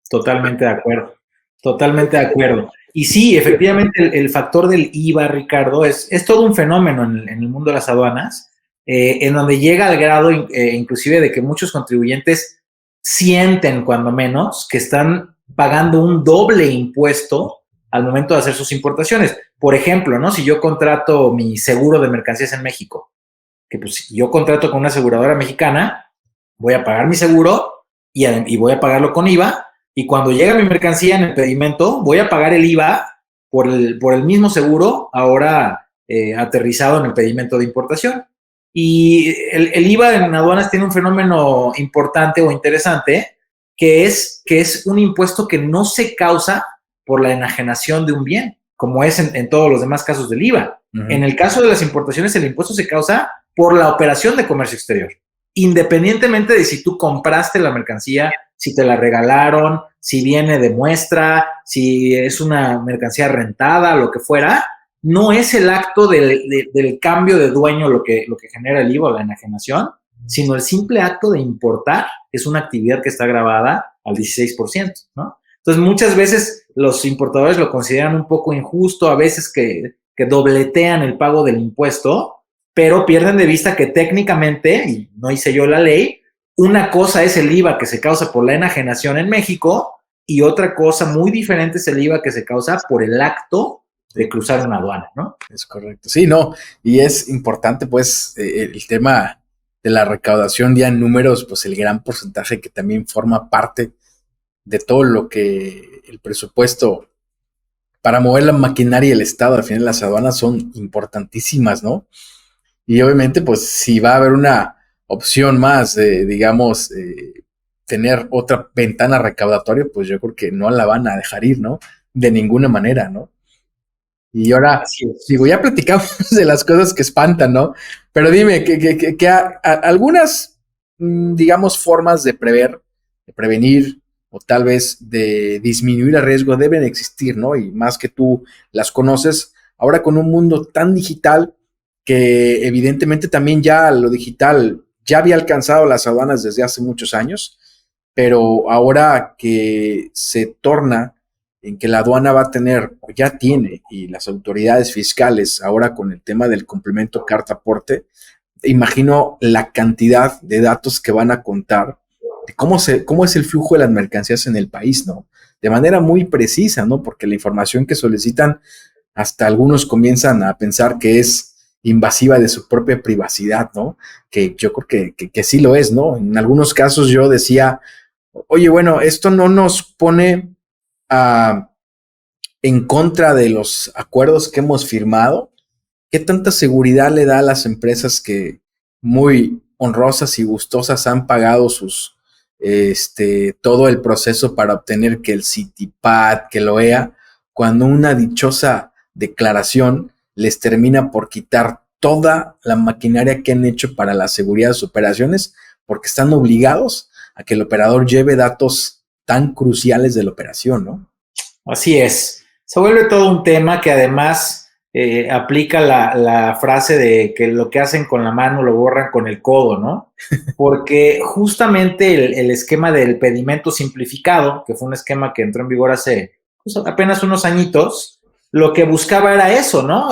Totalmente de acuerdo. Totalmente de acuerdo. Y sí, efectivamente, el factor del IVA, Ricardo, es todo un fenómeno en el mundo de las aduanas, en donde llega al grado inclusive de que muchos contribuyentes sienten, cuando menos, que están pagando un doble impuesto al momento de hacer sus importaciones. Por ejemplo, ¿no? Si yo contrato mi seguro de mercancías en México, que pues si yo contrato con una aseguradora mexicana, voy a pagar mi seguro y voy a pagarlo con IVA, y cuando llega mi mercancía en el pedimento, voy a pagar el IVA por el mismo seguro, ahora aterrizado en el pedimento de importación. Y el IVA en aduanas tiene un fenómeno importante o interesante, que es un impuesto que no se causa por la enajenación de un bien, como es en todos los demás casos del IVA. En el caso de las importaciones, el impuesto se causa por la operación de comercio exterior, independientemente de si tú compraste la mercancía, si te la regalaron, si viene de muestra, si es una mercancía rentada, lo que fuera. No es el acto del cambio de dueño lo que genera el IVA o la enajenación, sino el simple acto de importar es una actividad que está grabada al 16%, ¿no? Entonces, muchas veces los importadores lo consideran un poco injusto, a veces que dobletean el pago del impuesto, pero pierden de vista que técnicamente, y no hice yo la ley, una cosa es el IVA que se causa por la enajenación en México y otra cosa muy diferente es el IVA que se causa por el acto de cruzar una aduana, ¿no? Es correcto. Sí, no, y es importante, pues, el tema de la recaudación ya en números, pues el gran porcentaje que también forma parte de todo lo que el presupuesto para mover la maquinaria y el Estado, al final las aduanas son importantísimas, ¿no? Y obviamente, pues, si va a haber una opción más de, digamos, tener otra ventana recaudatoria, pues yo creo que no la van a dejar ir, ¿no? De ninguna manera, ¿no? Y ahora, digo, ya platicamos de las cosas que espantan, ¿no? Pero dime, que algunas, digamos, formas de prevenir, o tal vez de disminuir el riesgo deben existir, ¿no? Y más que tú las conoces, ahora con un mundo tan digital que evidentemente también ya lo digital ya había alcanzado las aduanas desde hace muchos años, pero ahora que se torna en que la aduana va a tener, o ya tiene, y las autoridades fiscales, ahora con el tema del complemento carta-aporte, imagino la cantidad de datos que van a contar de cómo es el flujo de las mercancías en el país, ¿no? De manera muy precisa, ¿no? Porque la información que solicitan, hasta algunos comienzan a pensar que es invasiva de su propia privacidad, ¿no? Que yo creo que sí lo es, ¿no? En algunos casos yo decía, oye, bueno, esto no nos pone en contra de los acuerdos que hemos firmado. ¿Qué tanta seguridad le da a las empresas que muy honrosas y gustosas han pagado todo el proceso para obtener que el Citipad, que lo OEA, cuando una dichosa declaración les termina por quitar toda la maquinaria que han hecho para la seguridad de sus operaciones, porque están obligados a que el operador lleve datos tan cruciales de la operación, ¿no? Así es. Se vuelve todo un tema que además aplica la frase de que lo que hacen con la mano lo borran con el codo, ¿no? Porque justamente el esquema del pedimento simplificado, que fue un esquema que entró en vigor hace pues, apenas unos añitos, lo que buscaba era eso, ¿no?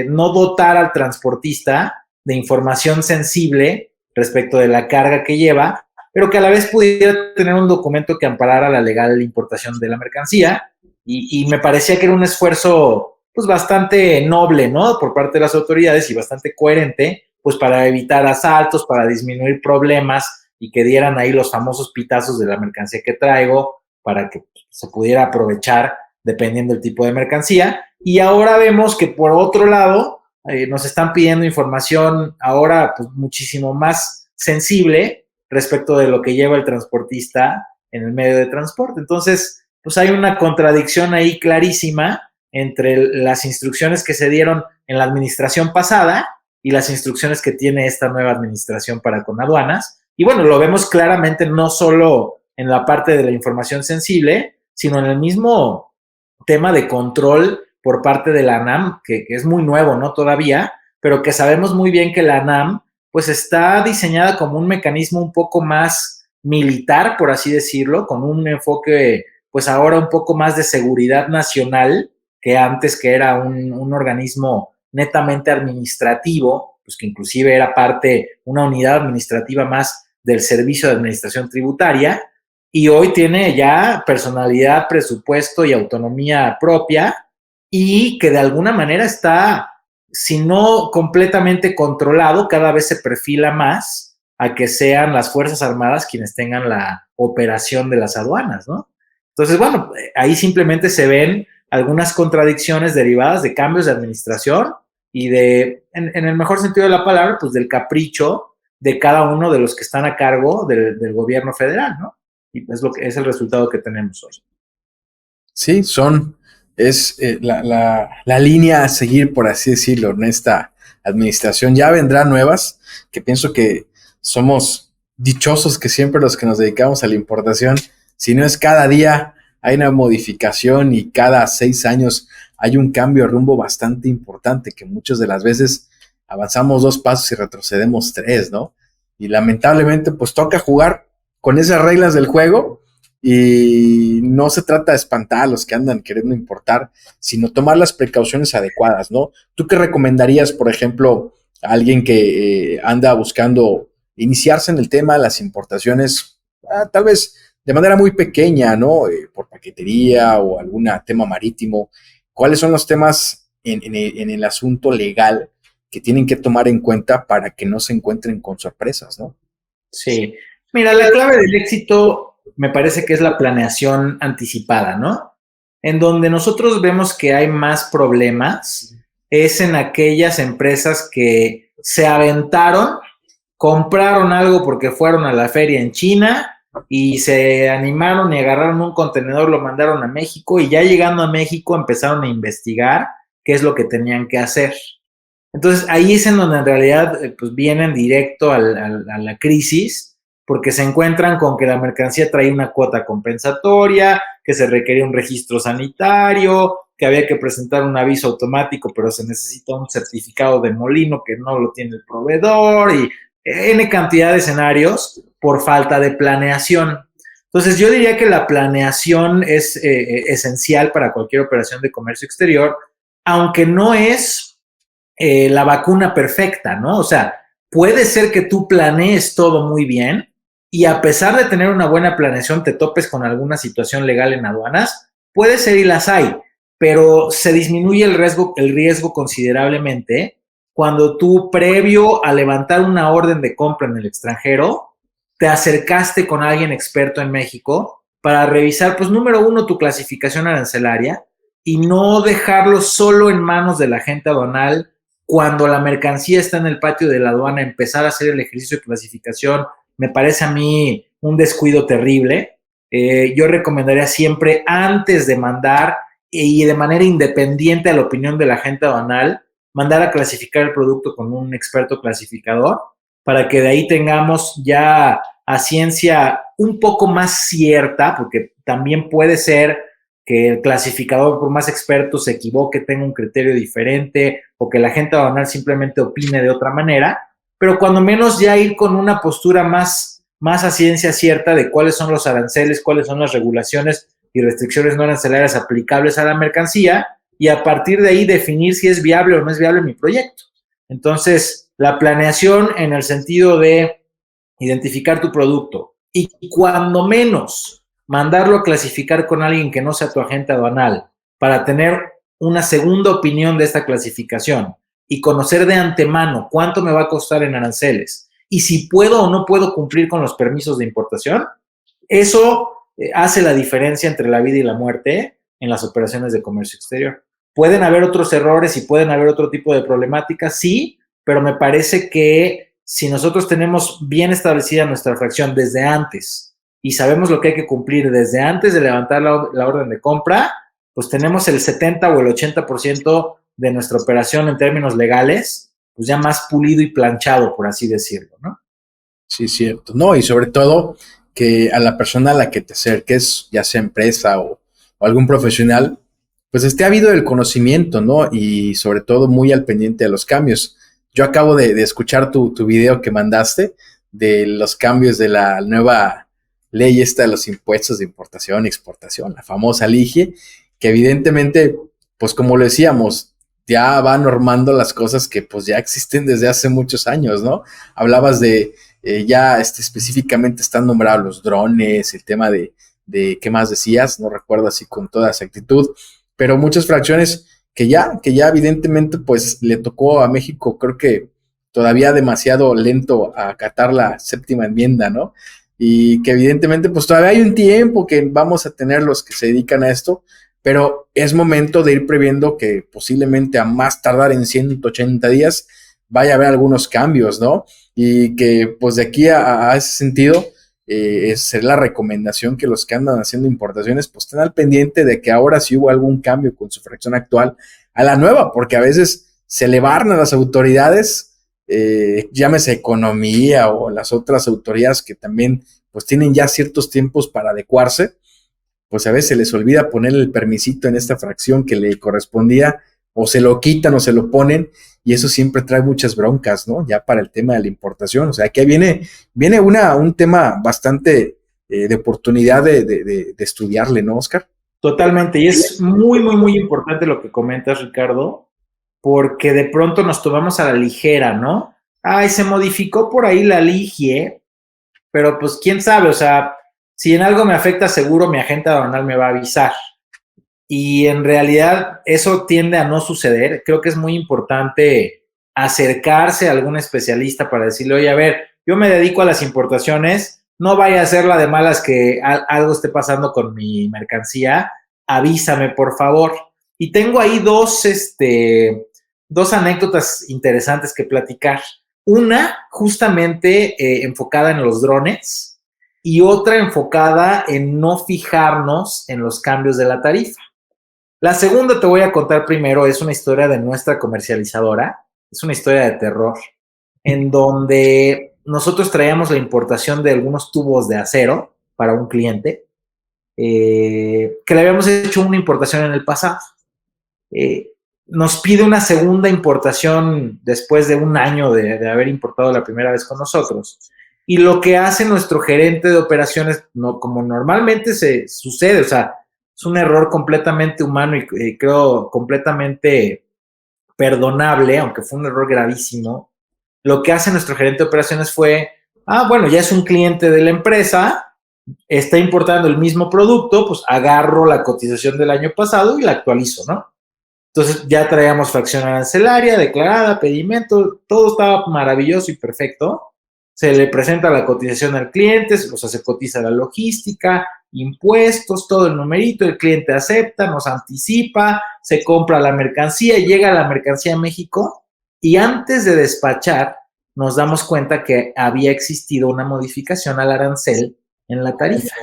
No dotar al transportista de información sensible respecto de la carga que lleva, pero que a la vez pudiera tener un documento que amparara la legal importación de la mercancía. Y me parecía que era un esfuerzo pues bastante noble, ¿no? Por parte de las autoridades y bastante coherente, pues para evitar asaltos, para disminuir problemas y que dieran ahí los famosos pitazos de la mercancía que traigo para que se pudiera aprovechar dependiendo del tipo de mercancía. Y ahora vemos que por otro lado nos están pidiendo información ahora pues muchísimo más sensible respecto de lo que lleva el transportista en el medio de transporte. Entonces, pues hay una contradicción ahí clarísima entre las instrucciones que se dieron en la administración pasada y las instrucciones que tiene esta nueva administración para con aduanas. Y bueno, lo vemos claramente no solo en la parte de la información sensible, sino en el mismo tema de control por parte de la ANAM, que es muy nuevo, ¿no? Todavía, pero que sabemos muy bien que la ANAM pues está diseñada como un mecanismo un poco más militar, por así decirlo, con un enfoque pues ahora un poco más de seguridad nacional que antes, que era un organismo netamente administrativo, pues que inclusive era una unidad administrativa más del Servicio de Administración Tributaria, y hoy tiene ya personalidad, presupuesto y autonomía propia, y que de alguna manera está, si no completamente controlado, cada vez se perfila más a que sean las Fuerzas Armadas quienes tengan la operación de las aduanas, ¿no? Entonces, bueno, ahí simplemente se ven algunas contradicciones derivadas de cambios de administración y en el mejor sentido de la palabra, pues del capricho de cada uno de los que están a cargo del gobierno federal, ¿no? Y es el resultado que tenemos hoy. Sí, es la línea a seguir, por así decirlo, en esta administración. Ya vendrán nuevas, que pienso que somos dichosos que siempre los que nos dedicamos a la importación, si no es cada día, hay una modificación y cada 6 años hay un cambio de rumbo bastante importante, que muchas de las veces avanzamos 2 pasos y retrocedemos 3, ¿no? Y lamentablemente pues toca jugar con esas reglas del juego. Y no se trata de espantar a los que andan queriendo importar, sino tomar las precauciones adecuadas, ¿no? ¿Tú qué recomendarías, por ejemplo, a alguien que anda buscando iniciarse en el tema de las importaciones, tal vez de manera muy pequeña, ¿no? Por paquetería o algún tema marítimo. ¿Cuáles son los temas en el asunto legal que tienen que tomar en cuenta para que no se encuentren con sorpresas, ¿no? Sí. Mira, la clave del éxito me parece que es la planeación anticipada, ¿no? En donde nosotros vemos que hay más problemas es en aquellas empresas que se aventaron, compraron algo porque fueron a la feria en China y se animaron y agarraron un contenedor, lo mandaron a México y ya llegando a México empezaron a investigar qué es lo que tenían que hacer. Entonces ahí es en donde en realidad pues vienen directo a la crisis, porque se encuentran con que la mercancía traía una cuota compensatoria, que se requería un registro sanitario, que había que presentar un aviso automático, pero se necesita un certificado de molino que no lo tiene el proveedor, y N cantidad de escenarios por falta de planeación. Entonces yo diría que la planeación es esencial para cualquier operación de comercio exterior, aunque no es la vacuna perfecta, ¿no? O sea, puede ser que tú planees todo muy bien, y a pesar de tener una buena planeación te topes con alguna situación legal en aduanas, puede ser y las hay, pero se disminuye el riesgo considerablemente cuando tú, previo a levantar una orden de compra en el extranjero, te acercaste con alguien experto en México para revisar, pues, número 1, tu clasificación arancelaria, y no dejarlo solo en manos de la agente aduanal cuando la mercancía está en el patio de la aduana, empezar a hacer el ejercicio de clasificación. Me parece a mí un descuido terrible. Yo recomendaría siempre, antes de mandar y de manera independiente a la opinión de la agente aduanal, mandar a clasificar el producto con un experto clasificador, para que de ahí tengamos ya a ciencia un poco más cierta, porque también puede ser que el clasificador, por más experto, se equivoque, tenga un criterio diferente, o que la agente aduanal simplemente opine de otra manera, pero cuando menos ya ir con una postura más a ciencia cierta de cuáles son los aranceles, cuáles son las regulaciones y restricciones no arancelarias aplicables a la mercancía, y a partir de ahí definir si es viable o no es viable mi proyecto. Entonces, la planeación en el sentido de identificar tu producto y cuando menos mandarlo a clasificar con alguien que no sea tu agente aduanal para tener una segunda opinión de esta clasificación y conocer de antemano cuánto me va a costar en aranceles y si puedo o no puedo cumplir con los permisos de importación, eso hace la diferencia entre la vida y la muerte en las operaciones de comercio exterior. Pueden haber otros errores y pueden haber otro tipo de problemáticas, sí, pero me parece que si nosotros tenemos bien establecida nuestra fracción desde antes y sabemos lo que hay que cumplir desde antes de levantar la orden de compra, pues tenemos el 70 o el 80% de nuestra operación en términos legales, pues ya más pulido y planchado, por así decirlo, ¿no? Sí, cierto. No, y sobre todo que a la persona a la que te acerques, ya sea empresa o algún profesional, pues esté habido el conocimiento, ¿no? Y sobre todo muy al pendiente de los cambios. Yo acabo de escuchar tu video que mandaste de los cambios de la nueva ley esta de los impuestos de importación y exportación, la famosa LIGIE, que evidentemente, pues como lo decíamos, ya va normando las cosas que pues ya existen desde hace muchos años, ¿no? Hablabas de, ya específicamente están nombrados los drones, el tema de, ¿qué más decías? No recuerdo así con toda exactitud, pero muchas fracciones que ya evidentemente pues le tocó a México, creo que todavía demasiado lento a acatar la séptima enmienda, ¿no? Y que evidentemente pues todavía hay un tiempo que vamos a tener los que se dedican a esto, pero es momento de ir previendo que posiblemente a más tardar en 180 días vaya a haber algunos cambios, ¿no? Y que pues de aquí a ese sentido es la recomendación que los que andan haciendo importaciones pues estén al pendiente de que ahora sí hubo algún cambio con su fracción actual a la nueva, porque a veces se le van a las autoridades, llámese economía o las otras autoridades que también pues tienen ya ciertos tiempos para adecuarse, pues a veces se les olvida ponerle el permisito en esta fracción que le correspondía, o se lo quitan o se lo ponen, y eso siempre trae muchas broncas, ¿no? Ya para el tema de la importación, o sea, que viene un tema bastante de oportunidad de estudiarle, ¿no, Oscar? Totalmente, y es muy, muy, muy importante lo que comentas, Ricardo, porque de pronto nos tomamos a la ligera, ¿no? Ay, se modificó por ahí la LIGIE, pero pues quién sabe, o sea, si en algo me afecta, seguro mi agente aduanal me va a avisar. Y en realidad eso tiende a no suceder. Creo que es muy importante acercarse a algún especialista para decirle, oye, a ver, yo me dedico a las importaciones, no vaya a ser la de malas que algo esté pasando con mi mercancía, avísame, por favor. Y tengo ahí dos anécdotas interesantes que platicar. Una justamente enfocada en los drones y otra enfocada en no fijarnos en los cambios de la tarifa. La segunda te voy a contar primero, es una historia de nuestra comercializadora, es una historia de terror, en donde nosotros traíamos la importación de algunos tubos de acero para un cliente, que le habíamos hecho una importación en el pasado. Nos pide una segunda importación después de un año de haber importado la primera vez con nosotros. Y lo que hace nuestro gerente de operaciones, no, como normalmente se sucede, o sea, es un error completamente humano y creo completamente perdonable, aunque fue un error gravísimo. Lo que hace nuestro gerente de operaciones fue, bueno, ya es un cliente de la empresa, está importando el mismo producto, pues agarro la cotización del año pasado y la actualizo, ¿no? Entonces ya traíamos fracción arancelaria, declarada, pedimento, todo estaba maravilloso y perfecto. Se le presenta la cotización al cliente, o sea, se cotiza la logística, impuestos, todo el numerito, el cliente acepta, nos anticipa, se compra la mercancía, llega la mercancía a México y antes de despachar nos damos cuenta que había existido una modificación al arancel en la tarifa.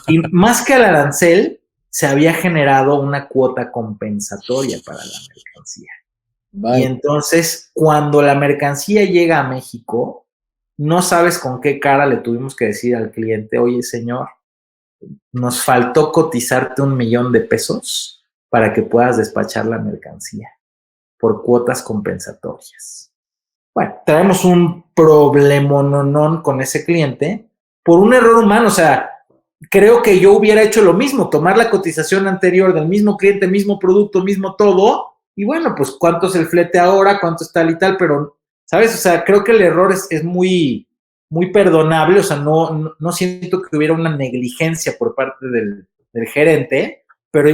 Y más que al arancel, se había generado una cuota compensatoria para la mercancía. Bye. Y entonces, cuando la mercancía llega a México, no sabes con qué cara le tuvimos que decir al cliente, oye, señor, nos faltó cotizarte $1,000,000 para que puedas despachar la mercancía por cuotas compensatorias. Bueno, traemos un problemononón con ese cliente por un error humano, o sea, creo que yo hubiera hecho lo mismo, tomar la cotización anterior del mismo cliente, mismo producto, mismo todo, y bueno, pues cuánto es el flete ahora, cuánto es tal y tal, pero, ¿sabes? O sea, creo que el error es muy, muy perdonable, o sea, no siento que hubiera una negligencia por parte del gerente, pero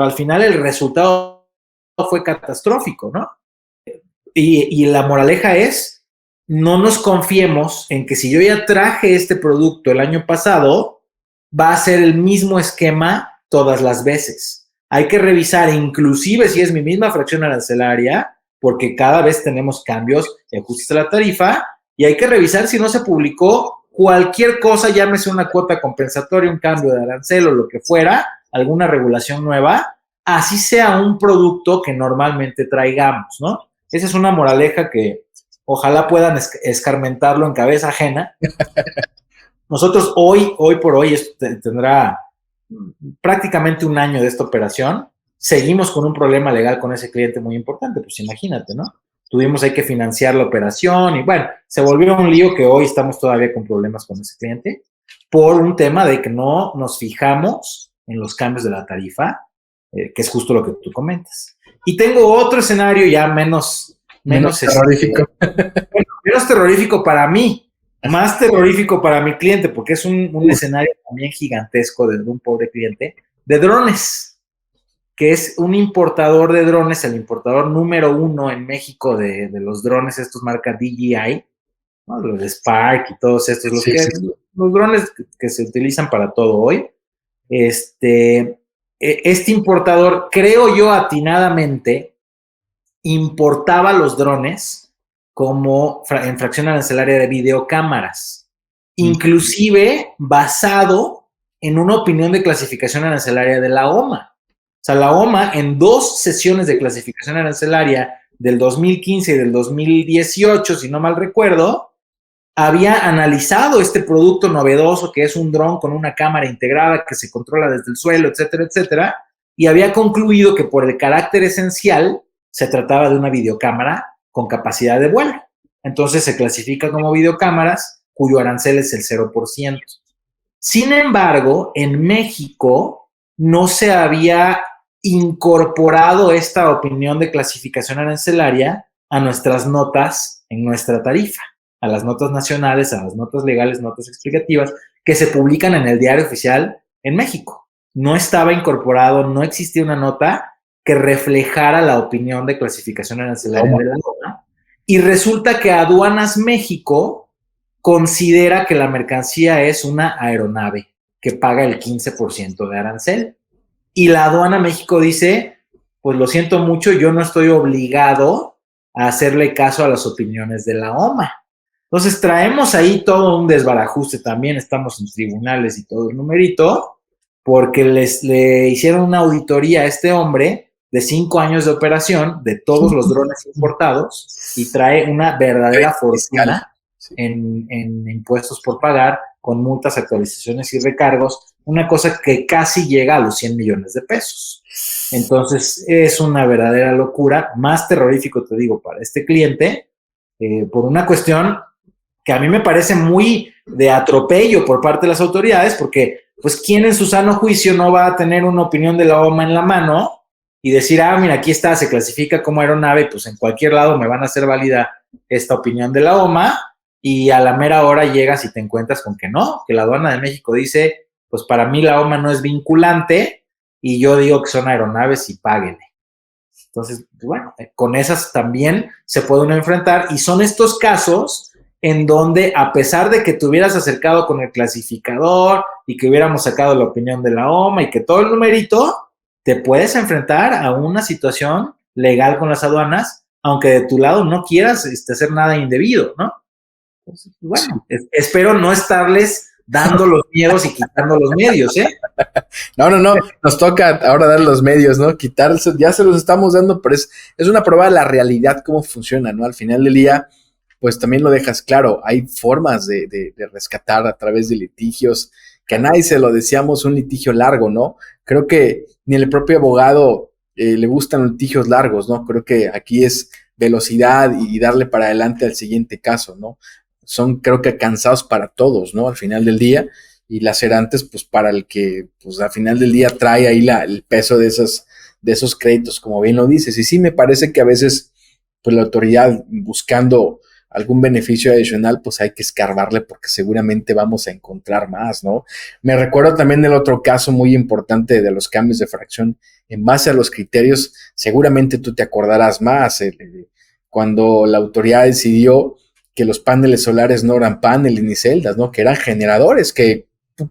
al final el resultado fue catastrófico, ¿no? Y la moraleja es, no nos confiemos en que si yo ya traje este producto el año pasado, va a ser el mismo esquema todas las veces. Hay que revisar, inclusive si es mi misma fracción arancelaria, porque cada vez tenemos cambios y ajustes a la tarifa, y hay que revisar si no se publicó cualquier cosa, llámese una cuota compensatoria, un cambio de arancel o lo que fuera, alguna regulación nueva, así sea un producto que normalmente traigamos, ¿no? Esa es una moraleja que ojalá puedan escarmentarlo en cabeza ajena. Nosotros hoy por hoy, tendrá prácticamente un año de esta operación, seguimos con un problema legal con ese cliente muy importante, pues imagínate, ¿no? Tuvimos ahí que financiar la operación y bueno, se volvió un lío que hoy estamos todavía con problemas con ese cliente, por un tema de que no nos fijamos en los cambios de la tarifa, que es justo lo que tú comentas. Y tengo otro escenario ya menos terrorífico. Menos terrorífico para mí, más terrorífico para mi cliente, porque es un escenario también gigantesco de un pobre cliente, de drones, que es un importador de drones, el importador número 1 en México de los drones, estos marca DJI, ¿no? Los de Spark y todos estos, los drones que se utilizan para todo hoy. Este importador, creo yo atinadamente, importaba los drones como en fracción arancelaria de videocámaras, inclusive basado en una opinión de clasificación arancelaria de la OMA. O sea, la OMA en 2 sesiones de clasificación arancelaria del 2015 y del 2018, si no mal recuerdo, había analizado este producto novedoso que es un dron con una cámara integrada que se controla desde el suelo, etcétera, etcétera, y había concluido que por el carácter esencial se trataba de una videocámara con capacidad de vuelo. Entonces se clasifica como videocámaras cuyo arancel es el 0%. Sin embargo, en México no se había incorporado esta opinión de clasificación arancelaria a nuestras notas en nuestra tarifa, a las notas nacionales, a las notas legales, notas explicativas, que se publican en el Diario Oficial en México. No estaba incorporado, no existía una nota que reflejara la opinión de clasificación arancelaria de la OMA. Y resulta que Aduanas México considera que la mercancía es una aeronave que paga el 15% de arancel. Y la Aduana México dice, pues lo siento mucho, yo no estoy obligado a hacerle caso a las opiniones de la OMA. Entonces traemos ahí todo un desbarajuste también, estamos en tribunales y todo el numerito, porque le hicieron una auditoría a este hombre de 5 años de operación de todos los drones importados y trae una verdadera fortuna en impuestos por pagar, con multas, actualizaciones y recargos, una cosa que casi llega a los 100 millones de pesos. Entonces es una verdadera locura, más terrorífico, te digo, para este cliente, por una cuestión que a mí me parece muy de atropello por parte de las autoridades, porque pues quién en su sano juicio no va a tener una opinión de la OMA en la mano y decir, mira, aquí está, se clasifica como aeronave, pues en cualquier lado me van a hacer válida esta opinión de la OMA, y a la mera hora llegas y te encuentras con que no, que la Aduana de México dice, pues para mí la OMA no es vinculante y yo digo que son aeronaves y páguenle. Entonces, bueno, con esas también se puede uno enfrentar, y son estos casos en donde, a pesar de que te hubieras acercado con el clasificador y que hubiéramos sacado la opinión de la OMA y que todo el numerito, te puedes enfrentar a una situación legal con las aduanas, aunque de tu lado no quieras hacer nada indebido, ¿no? Entonces, bueno, espero no estarles dando los miedos y quitando los medios, ¿eh? No, nos toca ahora dar los medios, ¿no? Quitarse, ya se los estamos dando, pero es una prueba de la realidad, cómo funciona, ¿no? Al final del día, pues también lo dejas claro, hay formas de rescatar a través de litigios, que a nadie se lo deseamos un litigio largo, ¿no? Creo que ni el propio abogado le gustan litigios largos, ¿no? Creo que aquí es velocidad y darle para adelante al siguiente caso, ¿no? Son, creo que, cansados para todos, ¿no? Al final del día, y lacerantes, pues, para el que, pues, al final del día trae ahí el peso de esos créditos, como bien lo dices. Y sí, me parece que a veces, pues, la autoridad, buscando algún beneficio adicional, pues hay que escarbarle, porque seguramente vamos a encontrar más, ¿no? Me recuerdo también del otro caso muy importante de los cambios de fracción en base a los criterios. Seguramente tú te acordarás más, cuando la autoridad decidió que los paneles solares no eran paneles ni celdas, ¿no? Que eran generadores, que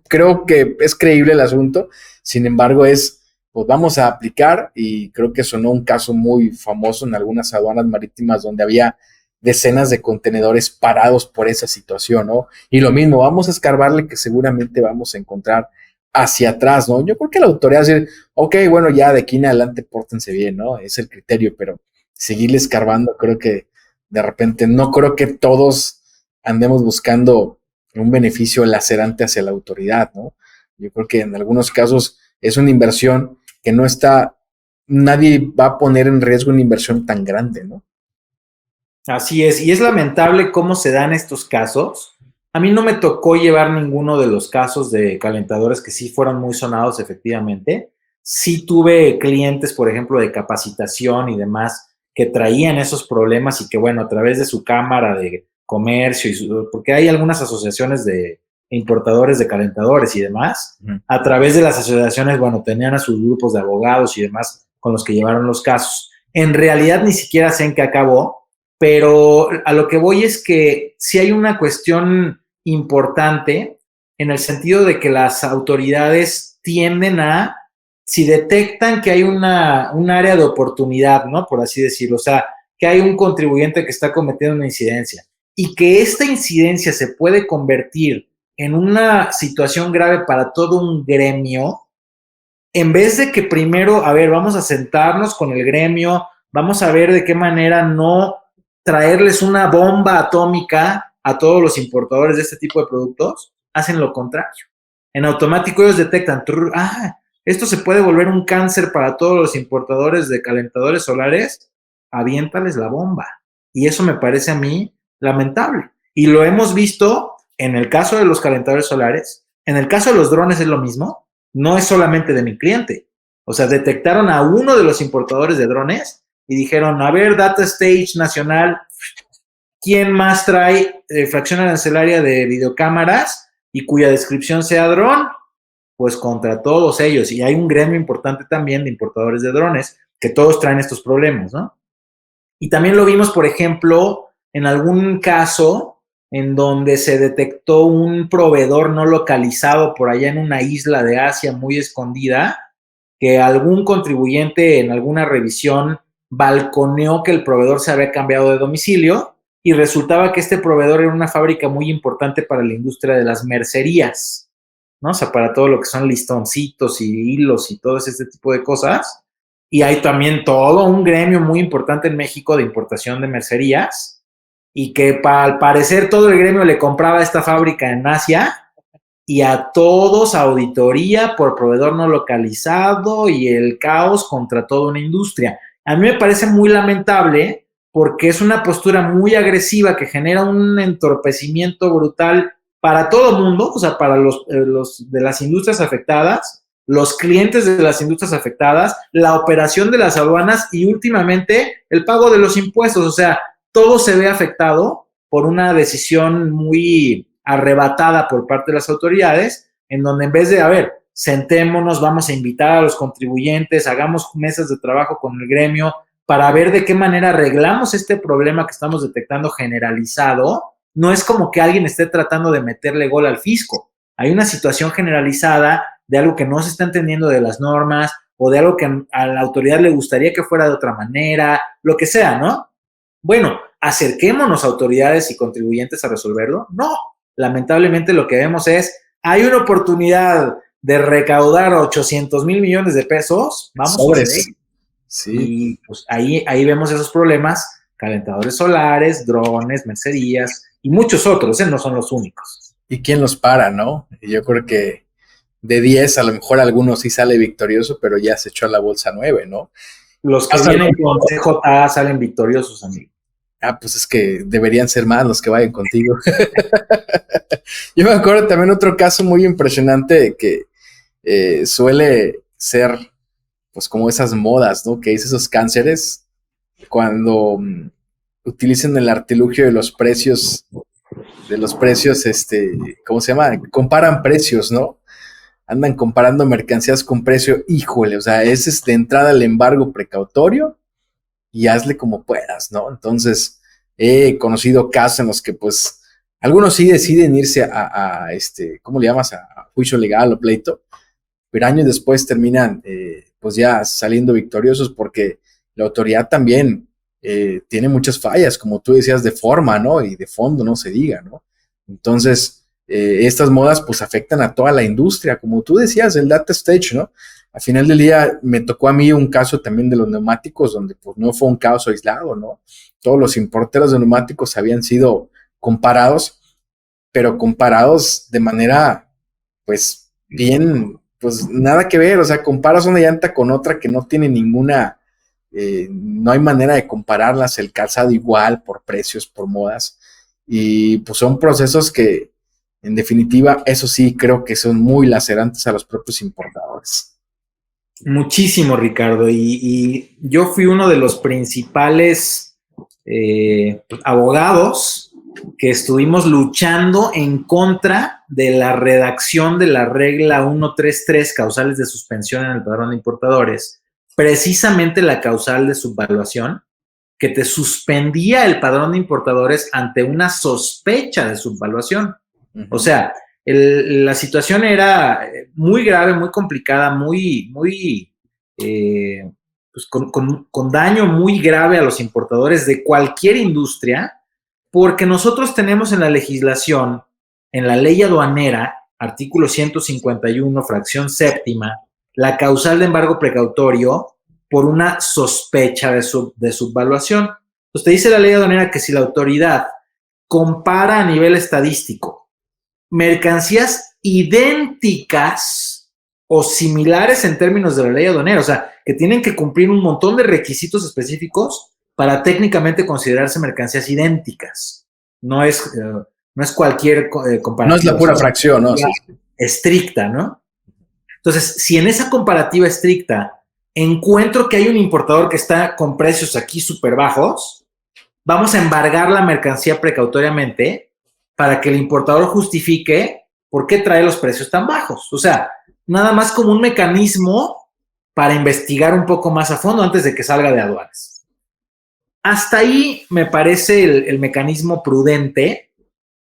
creo que es creíble el asunto. Sin embargo, pues vamos a aplicar, y creo que sonó un caso muy famoso en algunas aduanas marítimas donde había decenas de contenedores parados por esa situación, ¿no? Y lo mismo, vamos a escarbarle, que seguramente vamos a encontrar hacia atrás, ¿no? Yo creo que la autoridad va a decir, ok, bueno, ya de aquí en adelante pórtense bien, ¿no? Es el criterio, pero seguirle escarbando, creo que de repente no creo que todos andemos buscando un beneficio lacerante hacia la autoridad, ¿no? Yo creo que en algunos casos es una inversión que no está, nadie va a poner en riesgo una inversión tan grande, ¿no? Así es, y es lamentable cómo se dan estos casos, A mí no me tocó llevar ninguno de los casos de calentadores que sí fueron muy sonados efectivamente. Sí tuve clientes, por ejemplo, de capacitación y demás que traían esos problemas y que, bueno, a través de su cámara de comercio, porque hay algunas asociaciones de importadores de calentadores y demás, a través de las asociaciones, bueno, tenían a sus grupos de abogados y demás con los que llevaron los casos. En realidad ni siquiera sé en qué acabó, pero a lo que voy es que sí hay una cuestión importante en el sentido de que las autoridades tienden a, si detectan que hay un área de oportunidad, ¿no? Por así decirlo, o sea, que hay un contribuyente que está cometiendo una incidencia y que esta incidencia se puede convertir en una situación grave para todo un gremio, en vez de que primero, a ver, vamos a sentarnos con el gremio, vamos a ver de qué manera no traerles una bomba atómica a todos los importadores de este tipo de productos, hacen lo contrario. En automático ellos detectan, esto se puede volver un cáncer para todos los importadores de calentadores solares, aviéntales la bomba. Y eso me parece a mí lamentable. Y lo hemos visto en el caso de los calentadores solares, en el caso de los drones es lo mismo, no es solamente de mi cliente. O sea, detectaron a uno de los importadores de drones y dijeron, a ver, Data Stage Nacional, ¿quién más trae fracción arancelaria de videocámaras y cuya descripción sea dron? Pues contra todos ellos. Y hay un gremio importante también de importadores de drones que todos traen estos problemas, ¿no? Y también lo vimos, por ejemplo, en algún caso en donde se detectó un proveedor no localizado por allá en una isla de Asia muy escondida, que algún contribuyente en alguna revisión balconeó que el proveedor se había cambiado de domicilio y resultaba que este proveedor era una fábrica muy importante para la industria de las mercerías, ¿no? O sea, para todo lo que son listoncitos y hilos y todo este tipo de cosas. Y hay también todo un gremio muy importante en México de importación de mercerías y que al parecer todo el gremio le compraba a esta fábrica en Asia y a todos auditoría por proveedor no localizado y el caos contra toda una industria. A mí me parece muy lamentable porque es una postura muy agresiva que genera un entorpecimiento brutal para todo el mundo, o sea, para los de las industrias afectadas, los clientes de las industrias afectadas, la operación de las aduanas y últimamente el pago de los impuestos. O sea, todo se ve afectado por una decisión muy arrebatada por parte de las autoridades, en donde en vez de, a ver, sentémonos, vamos a invitar a los contribuyentes, hagamos mesas de trabajo con el gremio para ver de qué manera arreglamos este problema que estamos detectando generalizado. No es como que alguien esté tratando de meterle gol al fisco. Hay una situación generalizada de algo que no se está entendiendo de las normas o de algo que a la autoridad le gustaría que fuera de otra manera, lo que sea, ¿no? Bueno, acerquémonos a autoridades y contribuyentes a resolverlo. No, lamentablemente lo que vemos es, hay una oportunidad de recaudar 800,000 millones de pesos, vamos a ver. Sí. Y pues ahí vemos esos problemas, calentadores solares, drones, mercerías y muchos otros, no son los únicos. ¿Y quién los para, no? Yo creo que de 10 a lo mejor algunos sí sale victorioso, pero ya se echó a la bolsa 9, ¿no? Los que vienen con CJA salen victoriosos, amigo. Pues es que deberían ser más los que vayan contigo. Yo me acuerdo también otro caso muy impresionante que suele ser, pues como esas modas, ¿no? Que dice esos cánceres cuando utilizan el artilugio de los precios, ¿cómo se llama? Comparan precios, ¿no? Andan comparando mercancías con precio, híjole, o sea, ese es de entrada el embargo precautorio y hazle como puedas, ¿no? Entonces, he conocido casos en los que, pues, algunos sí deciden irse a ¿cómo le llamas? A juicio legal o pleito, pero años después terminan, pues, ya saliendo victoriosos porque la autoridad también tiene muchas fallas, como tú decías, de forma, ¿no? Y de fondo, no se diga, ¿no? Entonces, estas modas, pues, afectan a toda la industria, como tú decías, el data stage, ¿no? Al final del día me tocó a mí un caso también de los neumáticos donde pues no fue un caso aislado, ¿no? Todos los importeros de neumáticos habían sido comparados, pero comparados de manera pues bien, pues nada que ver, o sea, comparas una llanta con otra que no tiene ninguna, no hay manera de compararlas, el calzado igual por precios, por modas, y pues son procesos que En definitiva, eso sí, creo que son muy lacerantes a los propios importadores. Muchísimo, Ricardo. Y yo fui uno de los principales abogados que estuvimos luchando en contra de la redacción de la regla 133, causales de suspensión en el padrón de importadores, precisamente la causal de subvaluación, que te suspendía el padrón de importadores ante una sospecha de subvaluación. O sea, la situación era muy grave, muy complicada, pues con daño muy grave a los importadores de cualquier industria, porque nosotros tenemos en la legislación, en la ley aduanera, artículo 151, fracción séptima, la causal de embargo precautorio por una sospecha de subvaluación. Entonces te dice la ley aduanera que si la autoridad compara a nivel estadístico mercancías idénticas o similares en términos de la ley aduanera, o sea, que tienen que cumplir un montón de requisitos específicos para técnicamente considerarse mercancías idénticas. No es cualquier comparativa. No es la pura fracción, ¿no? Sí. Estricta, ¿no? Entonces, si en esa comparativa estricta encuentro que hay un importador que está con precios aquí súper bajos, vamos a embargar la mercancía precautoriamente para que el importador justifique por qué trae los precios tan bajos. O sea, nada más como un mecanismo para investigar un poco más a fondo antes de que salga de aduanas. Hasta ahí me parece el mecanismo prudente,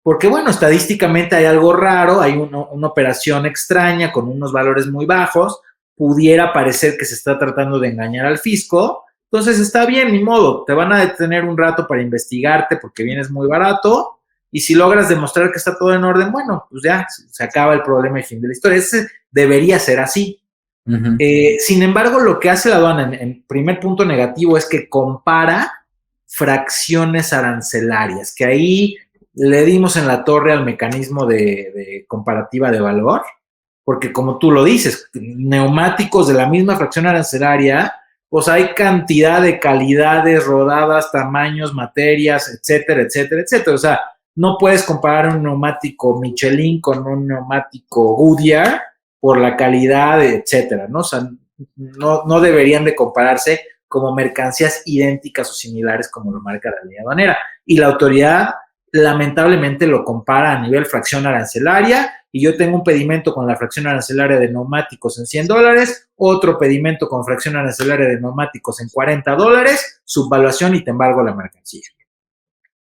porque bueno, estadísticamente hay algo raro, hay una operación extraña con unos valores muy bajos, pudiera parecer que se está tratando de engañar al fisco, entonces está bien, ni modo, te van a detener un rato para investigarte porque vienes muy barato, y si logras demostrar que está todo en orden, bueno, pues ya se acaba el problema y fin de la historia. Ese debería ser así. Uh-huh. Sin embargo, lo que hace la aduana en primer punto negativo es que compara fracciones arancelarias, que ahí le dimos en la torre al mecanismo de comparativa de valor, porque como tú lo dices, neumáticos de la misma fracción arancelaria, pues hay cantidad de calidades, rodadas, tamaños, materias, etcétera, etcétera, etcétera. O sea, no puedes comparar un neumático Michelin con un neumático Goodyear por la calidad, etcétera, ¿no? O sea, no deberían de compararse como mercancías idénticas o similares como lo marca la ley aduanera. Y la autoridad lamentablemente lo compara a nivel fracción arancelaria, y yo tengo un pedimento con la fracción arancelaria de neumáticos en $100, otro pedimento con fracción arancelaria de neumáticos en $40, subvaluación y te embargo la mercancía.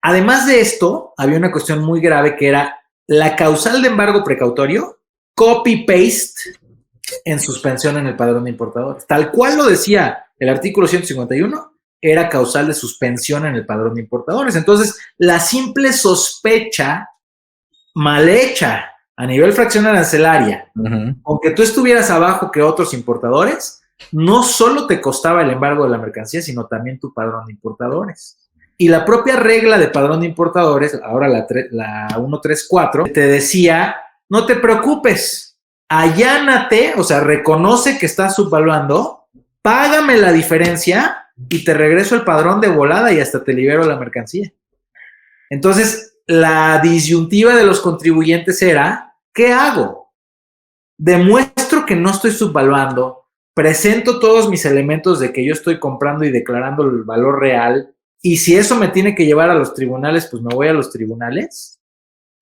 Además de esto, había una cuestión muy grave que era la causal de embargo precautorio, copy-paste en suspensión en el padrón de importadores. Tal cual lo decía el artículo 151, era causal de suspensión en el padrón de importadores. Entonces, la simple sospecha mal hecha a nivel fracción arancelaria, aunque tú estuvieras abajo que otros importadores, no solo te costaba el embargo de la mercancía, sino también tu padrón de importadores. Y la propia regla de padrón de importadores, ahora la 134, te decía, no te preocupes, allánate, o sea, reconoce que estás subvaluando, págame la diferencia y te regreso el padrón de volada y hasta te libero la mercancía. Entonces, la disyuntiva de los contribuyentes era, ¿qué hago? Demuestro que no estoy subvaluando, presento todos mis elementos de que yo estoy comprando y declarando el valor real, y si eso me tiene que llevar a los tribunales, pues me voy a los tribunales,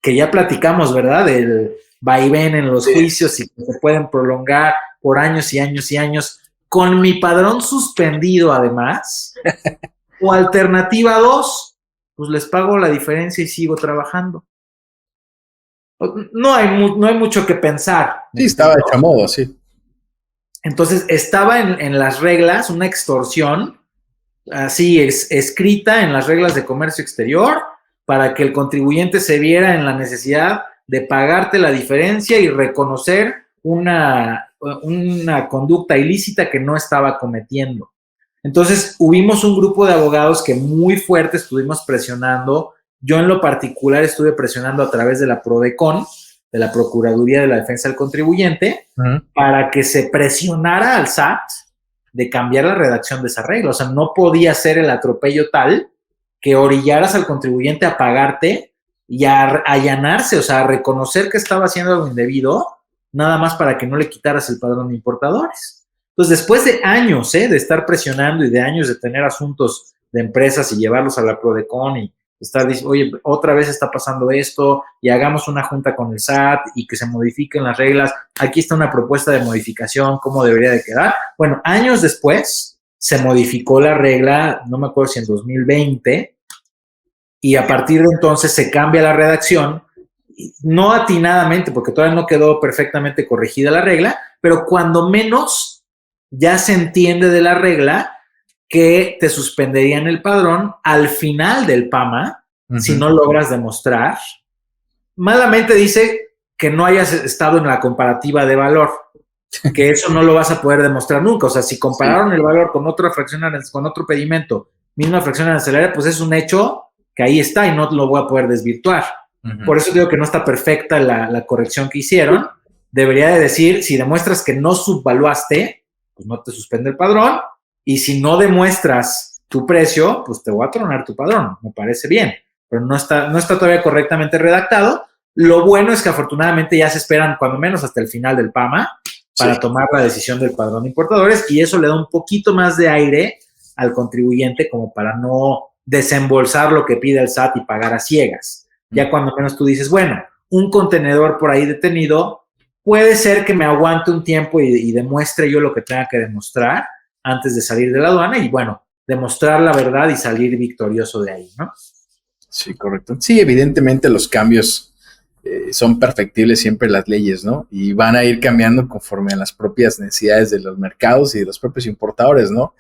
que ya platicamos, ¿verdad? Del vaivén en los juicios y que se pueden prolongar por años y años y años, con mi padrón suspendido además, o alternativa 2, pues les pago la diferencia y sigo trabajando. No hay mucho que pensar. Sí, estaba hecho a modo, sí. Entonces, estaba en las reglas una extorsión, así escrita en las reglas de comercio exterior, para que el contribuyente se viera en la necesidad de pagarte la diferencia y reconocer una conducta ilícita que no estaba cometiendo. Entonces, hubimos un grupo de abogados que muy fuerte estuvimos presionando. Yo en lo particular estuve presionando a través de la PRODECON, de la Procuraduría de la Defensa del Contribuyente, para que se presionara al SAT de cambiar la redacción de esa regla. O sea, no podía ser el atropello tal que orillaras al contribuyente a pagarte y a allanarse, o sea, a reconocer que estaba haciendo algo indebido, nada más para que no le quitaras el padrón de importadores. Entonces, después de años de estar presionando y de años de tener asuntos de empresas y llevarlos a la Prodecon y estar diciendo, oye, otra vez está pasando esto y hagamos una junta con el SAT y que se modifiquen las reglas, aquí está una propuesta de modificación, ¿cómo debería de quedar? Bueno, años después se modificó la regla, no me acuerdo si en 2020, y a partir de entonces se cambia la redacción, no atinadamente, porque todavía no quedó perfectamente corregida la regla, pero cuando menos ya se entiende de la regla que te suspenderían el padrón al final del PAMA, si no logras demostrar. Malamente dice que no hayas estado en la comparativa de valor, que eso no lo vas a poder demostrar nunca. O sea, si compararon el valor con otra fracción, con otro pedimento, misma fracción arancelaria, pues es un hecho que ahí está y no lo voy a poder desvirtuar. Por eso digo que no está perfecta la corrección que hicieron. Debería de decir, si demuestras que no subvaluaste, pues no te suspende el padrón, y si no demuestras tu precio, pues te voy a tronar tu padrón. Me parece bien, pero no está todavía correctamente redactado. Lo bueno es que afortunadamente ya se esperan cuando menos hasta el final del PAMA para tomar la decisión del padrón de importadores, y eso le da un poquito más de aire al contribuyente como para no desembolsar lo que pide el SAT y pagar a ciegas. Ya cuando menos tú dices, bueno, un contenedor por ahí detenido, puede ser que me aguante un tiempo y demuestre yo lo que tenga que demostrar antes de salir de la aduana y, bueno, demostrar la verdad y salir victorioso de ahí, ¿no? Sí, correcto. Sí, evidentemente los cambios son perfectibles siempre las leyes, ¿no? Y van a ir cambiando conforme a las propias necesidades de los mercados y de los propios importadores, ¿no?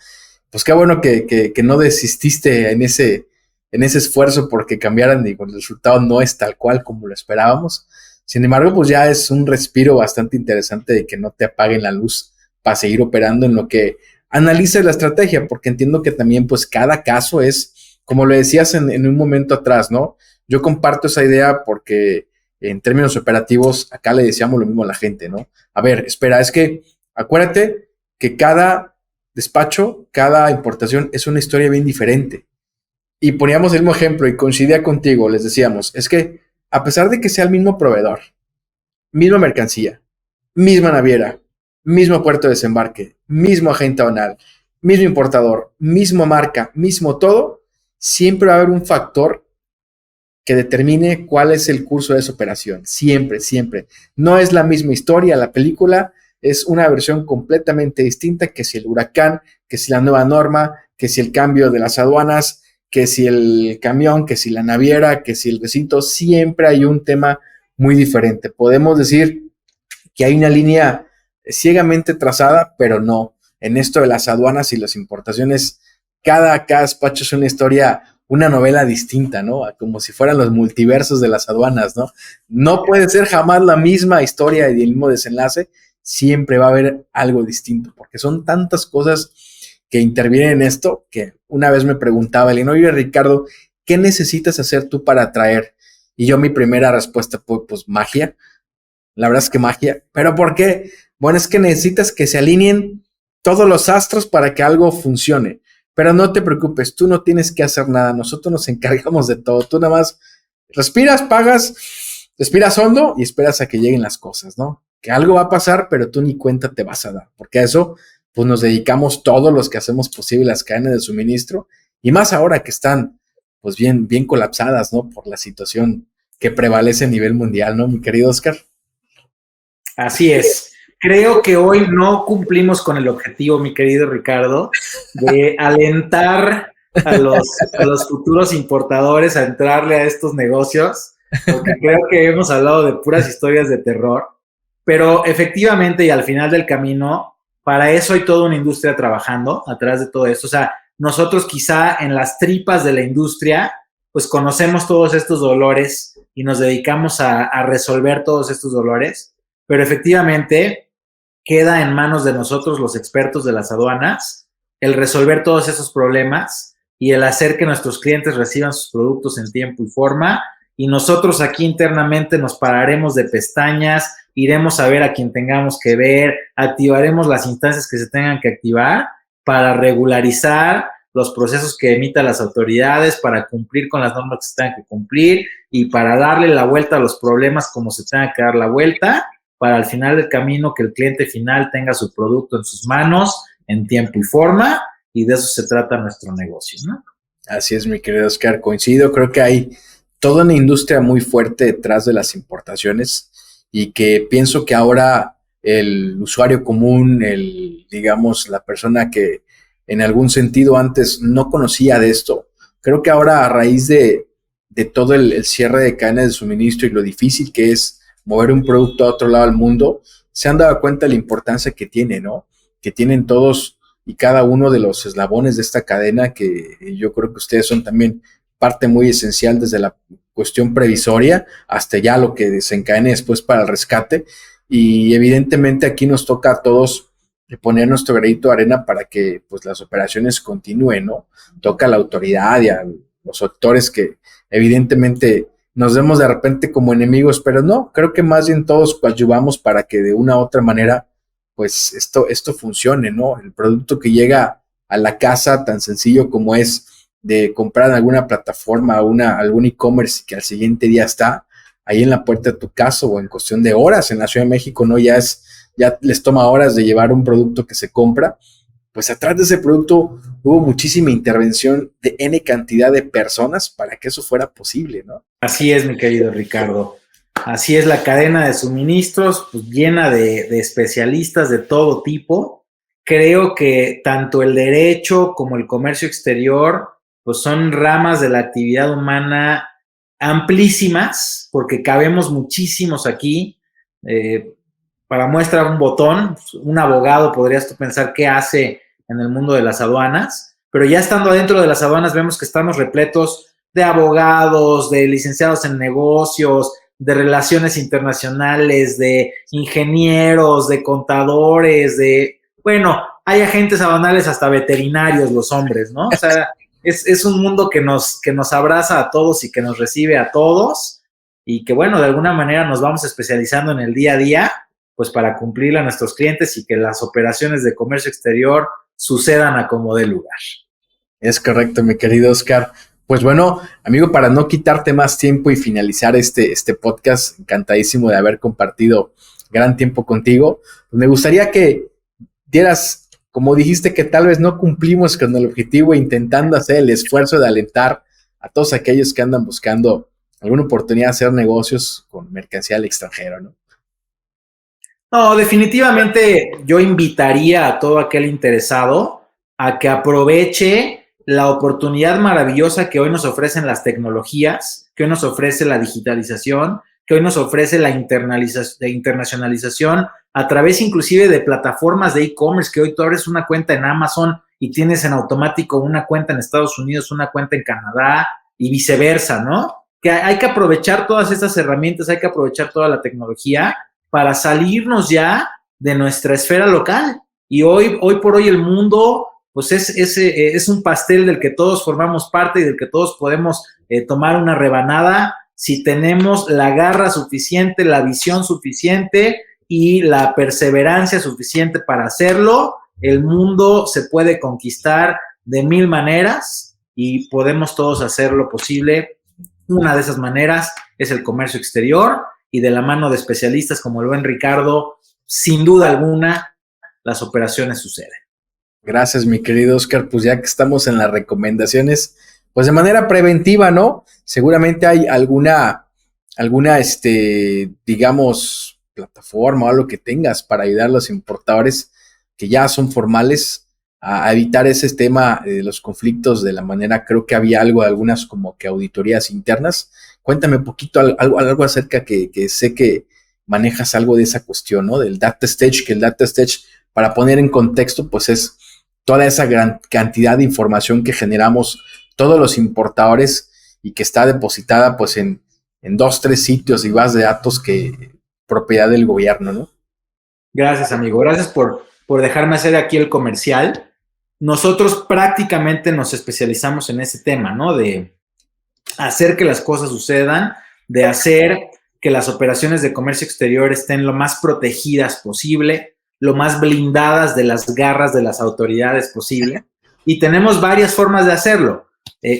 Pues qué bueno que no desististe en ese esfuerzo porque cambiaran, digo, el resultado no es tal cual como lo esperábamos. Sin embargo, pues ya es un respiro bastante interesante de que no te apaguen la luz para seguir operando en lo que analices la estrategia, porque entiendo que también pues cada caso es, como lo decías en un momento atrás, ¿no? Yo comparto esa idea porque en términos operativos acá le decíamos lo mismo a la gente, ¿no? A ver, espera, es que acuérdate que cada despacho, cada importación es una historia bien diferente. Y poníamos el mismo ejemplo y coincidía contigo, les decíamos, es que a pesar de que sea el mismo proveedor, misma mercancía, misma naviera, mismo puerto de desembarque, mismo agente aduanal, mismo importador, misma marca, mismo todo, siempre va a haber un factor que determine cuál es el curso de esa operación. Siempre, siempre. No es la misma historia, la película es una versión completamente distinta, que si el huracán, que si la nueva norma, que si el cambio de las aduanas, que si el camión, que si la naviera, que si el recinto, siempre hay un tema muy diferente. Podemos decir que hay una línea ciegamente trazada, pero no. En esto de las aduanas y las importaciones, cada despacho es una historia, una novela distinta, ¿no? Como si fueran los multiversos de las aduanas, ¿no? No puede ser jamás la misma historia y el mismo desenlace, siempre va a haber algo distinto, porque son tantas cosas que intervienen en esto, que una vez me preguntaba, oye, Ricardo, ¿qué necesitas hacer tú para atraer? Y yo mi primera respuesta fue, pues magia. La verdad es que magia. ¿Pero por qué? Bueno, es que necesitas que se alineen todos los astros para que algo funcione. Pero no te preocupes, tú no tienes que hacer nada. Nosotros nos encargamos de todo. Tú nada más respiras, pagas, respiras hondo y esperas a que lleguen las cosas, ¿no? Que algo va a pasar, pero tú ni cuenta te vas a dar. Porque a eso pues nos dedicamos todos los que hacemos posible las cadenas de suministro, y más ahora que están pues bien colapsadas, ¿no? Por la situación que prevalece a nivel mundial, ¿no, mi querido Oscar? Así es. Creo que hoy no cumplimos con el objetivo, mi querido Ricardo, de alentar a los futuros importadores a entrarle a estos negocios, porque creo que hemos hablado de puras historias de terror, pero efectivamente y al final del camino, para eso hay toda una industria trabajando atrás de todo esto. O sea, nosotros quizá en las tripas de la industria, pues conocemos todos estos dolores y nos dedicamos a resolver todos estos dolores, pero efectivamente queda en manos de nosotros, los expertos de las aduanas, el resolver todos esos problemas y el hacer que nuestros clientes reciban sus productos en tiempo y forma, y nosotros aquí internamente nos pararemos de pestañas, iremos a ver a quien tengamos que ver, activaremos las instancias que se tengan que activar para regularizar los procesos que emitan las autoridades para cumplir con las normas que se tengan que cumplir y para darle la vuelta a los problemas como se tenga que dar la vuelta, para al final del camino que el cliente final tenga su producto en sus manos en tiempo y forma, y de eso se trata nuestro negocio, ¿no? Así es, mi querido Oscar, coincido, creo que hay toda una industria muy fuerte detrás de las importaciones y que pienso que ahora el usuario común, digamos, la persona que en algún sentido antes no conocía de esto, creo que ahora a raíz de todo el cierre de cadenas de suministro y lo difícil que es mover un producto a otro lado del mundo, se han dado cuenta de la importancia que tiene, ¿no? Que tienen todos y cada uno de los eslabones de esta cadena, que yo creo que ustedes son también parte muy esencial desde la cuestión previsoria hasta ya lo que desencadene después para el rescate. Y evidentemente aquí nos toca a todos poner nuestro granito de arena para que pues las operaciones continúen, ¿no? Toca a la autoridad y a los actores que evidentemente nos vemos de repente como enemigos, pero no, creo que más bien todos coadyuvamos para que de una u otra manera pues esto funcione, ¿no? El producto que llega a la casa tan sencillo como es de comprar en alguna plataforma, algún e-commerce que al siguiente día está ahí en la puerta de tu casa o en cuestión de horas en la Ciudad de México, ¿no? Ya les toma horas de llevar un producto que se compra. Pues atrás de ese producto hubo muchísima intervención de N cantidad de personas para que eso fuera posible, ¿no? Así es, mi querido Ricardo. Así es la cadena de suministros, pues, llena de especialistas de todo tipo. Creo que tanto el derecho como el comercio exterior pues son ramas de la actividad humana amplísimas, porque cabemos muchísimos aquí. Para muestra un botón, un abogado podrías tú pensar qué hace en el mundo de las aduanas, pero ya estando adentro de las aduanas vemos que estamos repletos de abogados, de licenciados en negocios, de relaciones internacionales, de ingenieros, de contadores, hay agentes aduanales hasta veterinarios, los hombres, ¿no? O sea, es un mundo que nos abraza a todos y que nos recibe a todos y que, bueno, de alguna manera nos vamos especializando en el día a día, pues para cumplirle a nuestros clientes y que las operaciones de comercio exterior sucedan a como dé lugar. Es correcto, mi querido Oscar. Pues bueno, amigo, para no quitarte más tiempo y finalizar este podcast, encantadísimo de haber compartido gran tiempo contigo, pues me gustaría que dieras, como dijiste, que tal vez no cumplimos con el objetivo, intentando hacer el esfuerzo de alentar a todos aquellos que andan buscando alguna oportunidad de hacer negocios con mercancía al extranjero, ¿no? No, definitivamente yo invitaría a todo aquel interesado a que aproveche la oportunidad maravillosa que hoy nos ofrecen las tecnologías, que hoy nos ofrece la digitalización, que hoy nos ofrece la internacionalización a través inclusive de plataformas de e-commerce, que hoy tú abres una cuenta en Amazon y tienes en automático una cuenta en Estados Unidos, una cuenta en Canadá y viceversa, ¿no? Que hay que aprovechar todas estas herramientas, hay que aprovechar toda la tecnología para salirnos ya de nuestra esfera local. Y hoy por hoy el mundo pues es un pastel del que todos formamos parte y del que todos podemos tomar una rebanada si tenemos la garra suficiente, la visión suficiente y la perseverancia suficiente para hacerlo. El mundo se puede conquistar de 1000 maneras y podemos todos hacer lo posible. Una de esas maneras es el comercio exterior y de la mano de especialistas como el buen Ricardo, sin duda alguna, las operaciones suceden. Gracias, mi querido Oscar. Pues ya que estamos en las recomendaciones, pues de manera preventiva, ¿no? Seguramente hay alguna digamos, plataforma o algo que tengas para ayudar a los importadores que ya son formales a evitar ese tema de los conflictos de la manera, creo que había algunas como que auditorías internas. Cuéntame un poquito algo acerca que sé que manejas algo de esa cuestión, ¿no? Del data stage, que el data stage, para poner en contexto, pues es toda esa gran cantidad de información que generamos todos los importadores y que está depositada pues en 2-3 sitios y bases de datos que propiedad del gobierno, ¿no? Gracias, amigo. Gracias por dejarme hacer aquí el comercial. Nosotros prácticamente nos especializamos en ese tema, ¿no? De hacer que las cosas sucedan, de hacer que las operaciones de comercio exterior estén lo más protegidas posible, lo más blindadas de las garras de las autoridades posible. Y tenemos varias formas de hacerlo.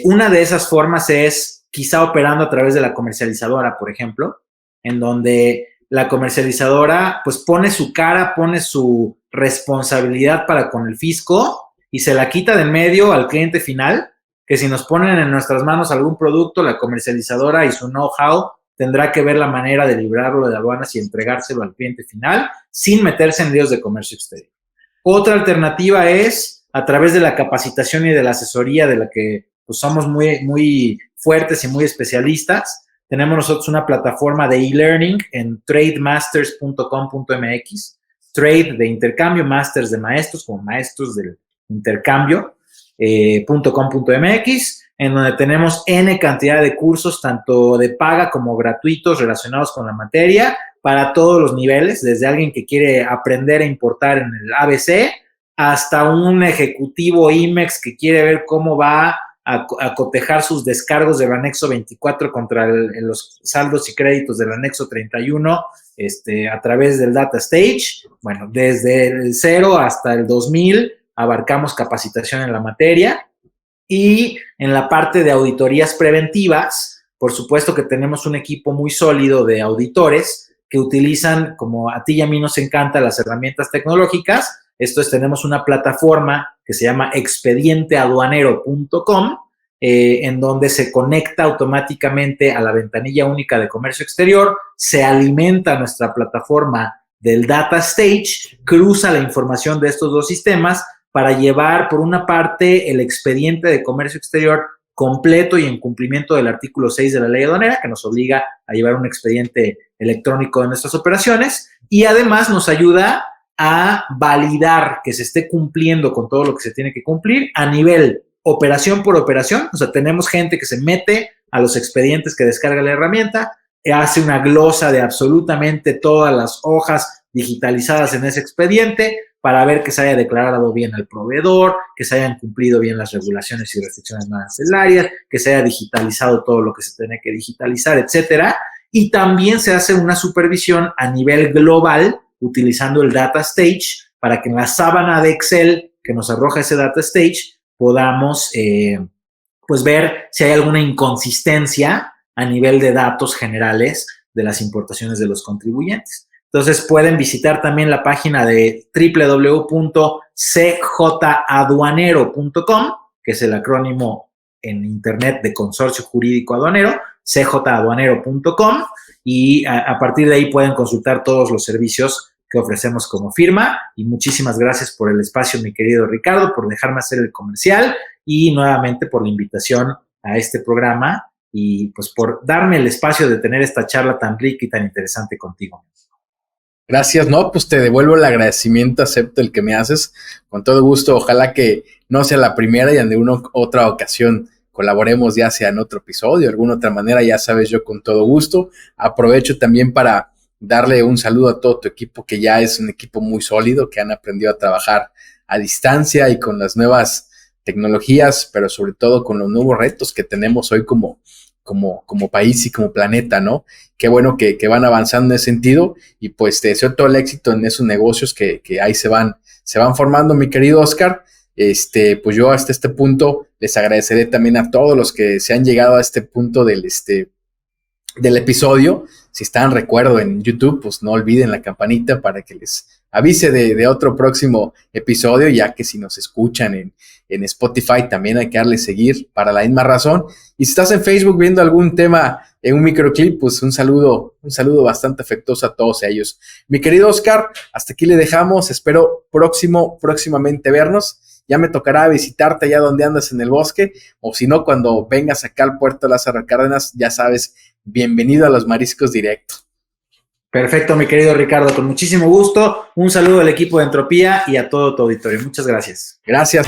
Una de esas formas es quizá operando a través de la comercializadora, por ejemplo, en donde la comercializadora pues pone su cara, pone su responsabilidad para con el fisco y se la quita de en medio al cliente final, que si nos ponen en nuestras manos algún producto, la comercializadora y su know-how tendrá que ver la manera de librarlo de aduanas y entregárselo al cliente final sin meterse en líos de comercio exterior. Otra alternativa es a través de la capacitación y de la asesoría de la que pues, somos muy fuertes y muy especialistas. Tenemos nosotros una plataforma de e-learning en trademasters.com.mx, trade de intercambio, masters de maestros, como maestros del intercambio, .com.mx, en donde tenemos N cantidad de cursos, tanto de paga como gratuitos relacionados con la materia, para todos los niveles, desde alguien que quiere aprender a importar en el ABC, hasta un ejecutivo IMEX que quiere ver cómo va a cotejar sus descargos del anexo 24 contra los saldos y créditos del anexo 31 a través del Data Stage. Bueno, desde el 0 hasta el 2000 abarcamos capacitación en la materia. Y en la parte de auditorías preventivas, por supuesto que tenemos un equipo muy sólido de auditores que utilizan, como a ti y a mí nos encantan, las herramientas tecnológicas. Esto es, tenemos una plataforma que se llama expedienteaduanero.com, en donde se conecta automáticamente a la ventanilla única de comercio exterior, se alimenta nuestra plataforma del Data Stage, cruza la información de estos dos sistemas para llevar, por una parte, el expediente de comercio exterior completo y en cumplimiento del artículo 6 de la ley aduanera, que nos obliga a llevar un expediente electrónico de nuestras operaciones, y además nos ayuda a validar que se esté cumpliendo con todo lo que se tiene que cumplir a nivel operación por operación. O sea, tenemos gente que se mete a los expedientes que descarga la herramienta, hace una glosa de absolutamente todas las hojas digitalizadas en ese expediente para ver que se haya declarado bien al proveedor, que se hayan cumplido bien las regulaciones y restricciones no arancelarias, que se haya digitalizado todo lo que se tiene que digitalizar, etcétera. Y también se hace una supervisión a nivel global utilizando el Data Stage para que en la sábana de Excel que nos arroja ese Data Stage podamos pues ver si hay alguna inconsistencia a nivel de datos generales de las importaciones de los contribuyentes. Entonces pueden visitar también la página de www.cjaduanero.com, que es el acrónimo en internet de Consorcio Jurídico Aduanero, cjaduanero.com, y a partir de ahí pueden consultar todos los servicios que ofrecemos como firma. Y muchísimas gracias por el espacio, mi querido Ricardo, por dejarme hacer el comercial y nuevamente por la invitación a este programa y pues por darme el espacio de tener esta charla tan rica y tan interesante contigo. Gracias, no, pues te devuelvo el agradecimiento, acepto el que me haces, con todo gusto. Ojalá que no sea la primera y en alguna otra ocasión colaboremos, ya sea en otro episodio, de alguna otra manera, ya sabes, yo con todo gusto. Aprovecho también para darle un saludo a todo tu equipo, que ya es un equipo muy sólido, que han aprendido a trabajar a distancia y con las nuevas tecnologías, pero sobre todo con los nuevos retos que tenemos hoy como país y como planeta, ¿no? Qué bueno que van avanzando en ese sentido y pues te deseo todo el éxito en esos negocios que ahí se van formando, mi querido Oscar. Pues yo hasta este punto les agradeceré también a todos los que se han llegado a este punto del episodio. Si están, recuerdo, en YouTube, pues no olviden la campanita para que les avise de otro próximo episodio, ya que si nos escuchan en Spotify también hay que darle seguir para la misma razón. Y si estás en Facebook viendo algún tema en un microclip, pues un saludo bastante afectuoso a todos ellos. Mi querido Oscar, hasta aquí le dejamos. Espero próximamente vernos. Ya me tocará visitarte allá donde andas en el bosque, o si no, cuando vengas acá al puerto de Lázaro Cárdenas, ya sabes, bienvenido a los Mariscos Directo. Perfecto, mi querido Ricardo, con muchísimo gusto. Un saludo al equipo de Entropía y a todo tu auditorio. Muchas gracias. Gracias.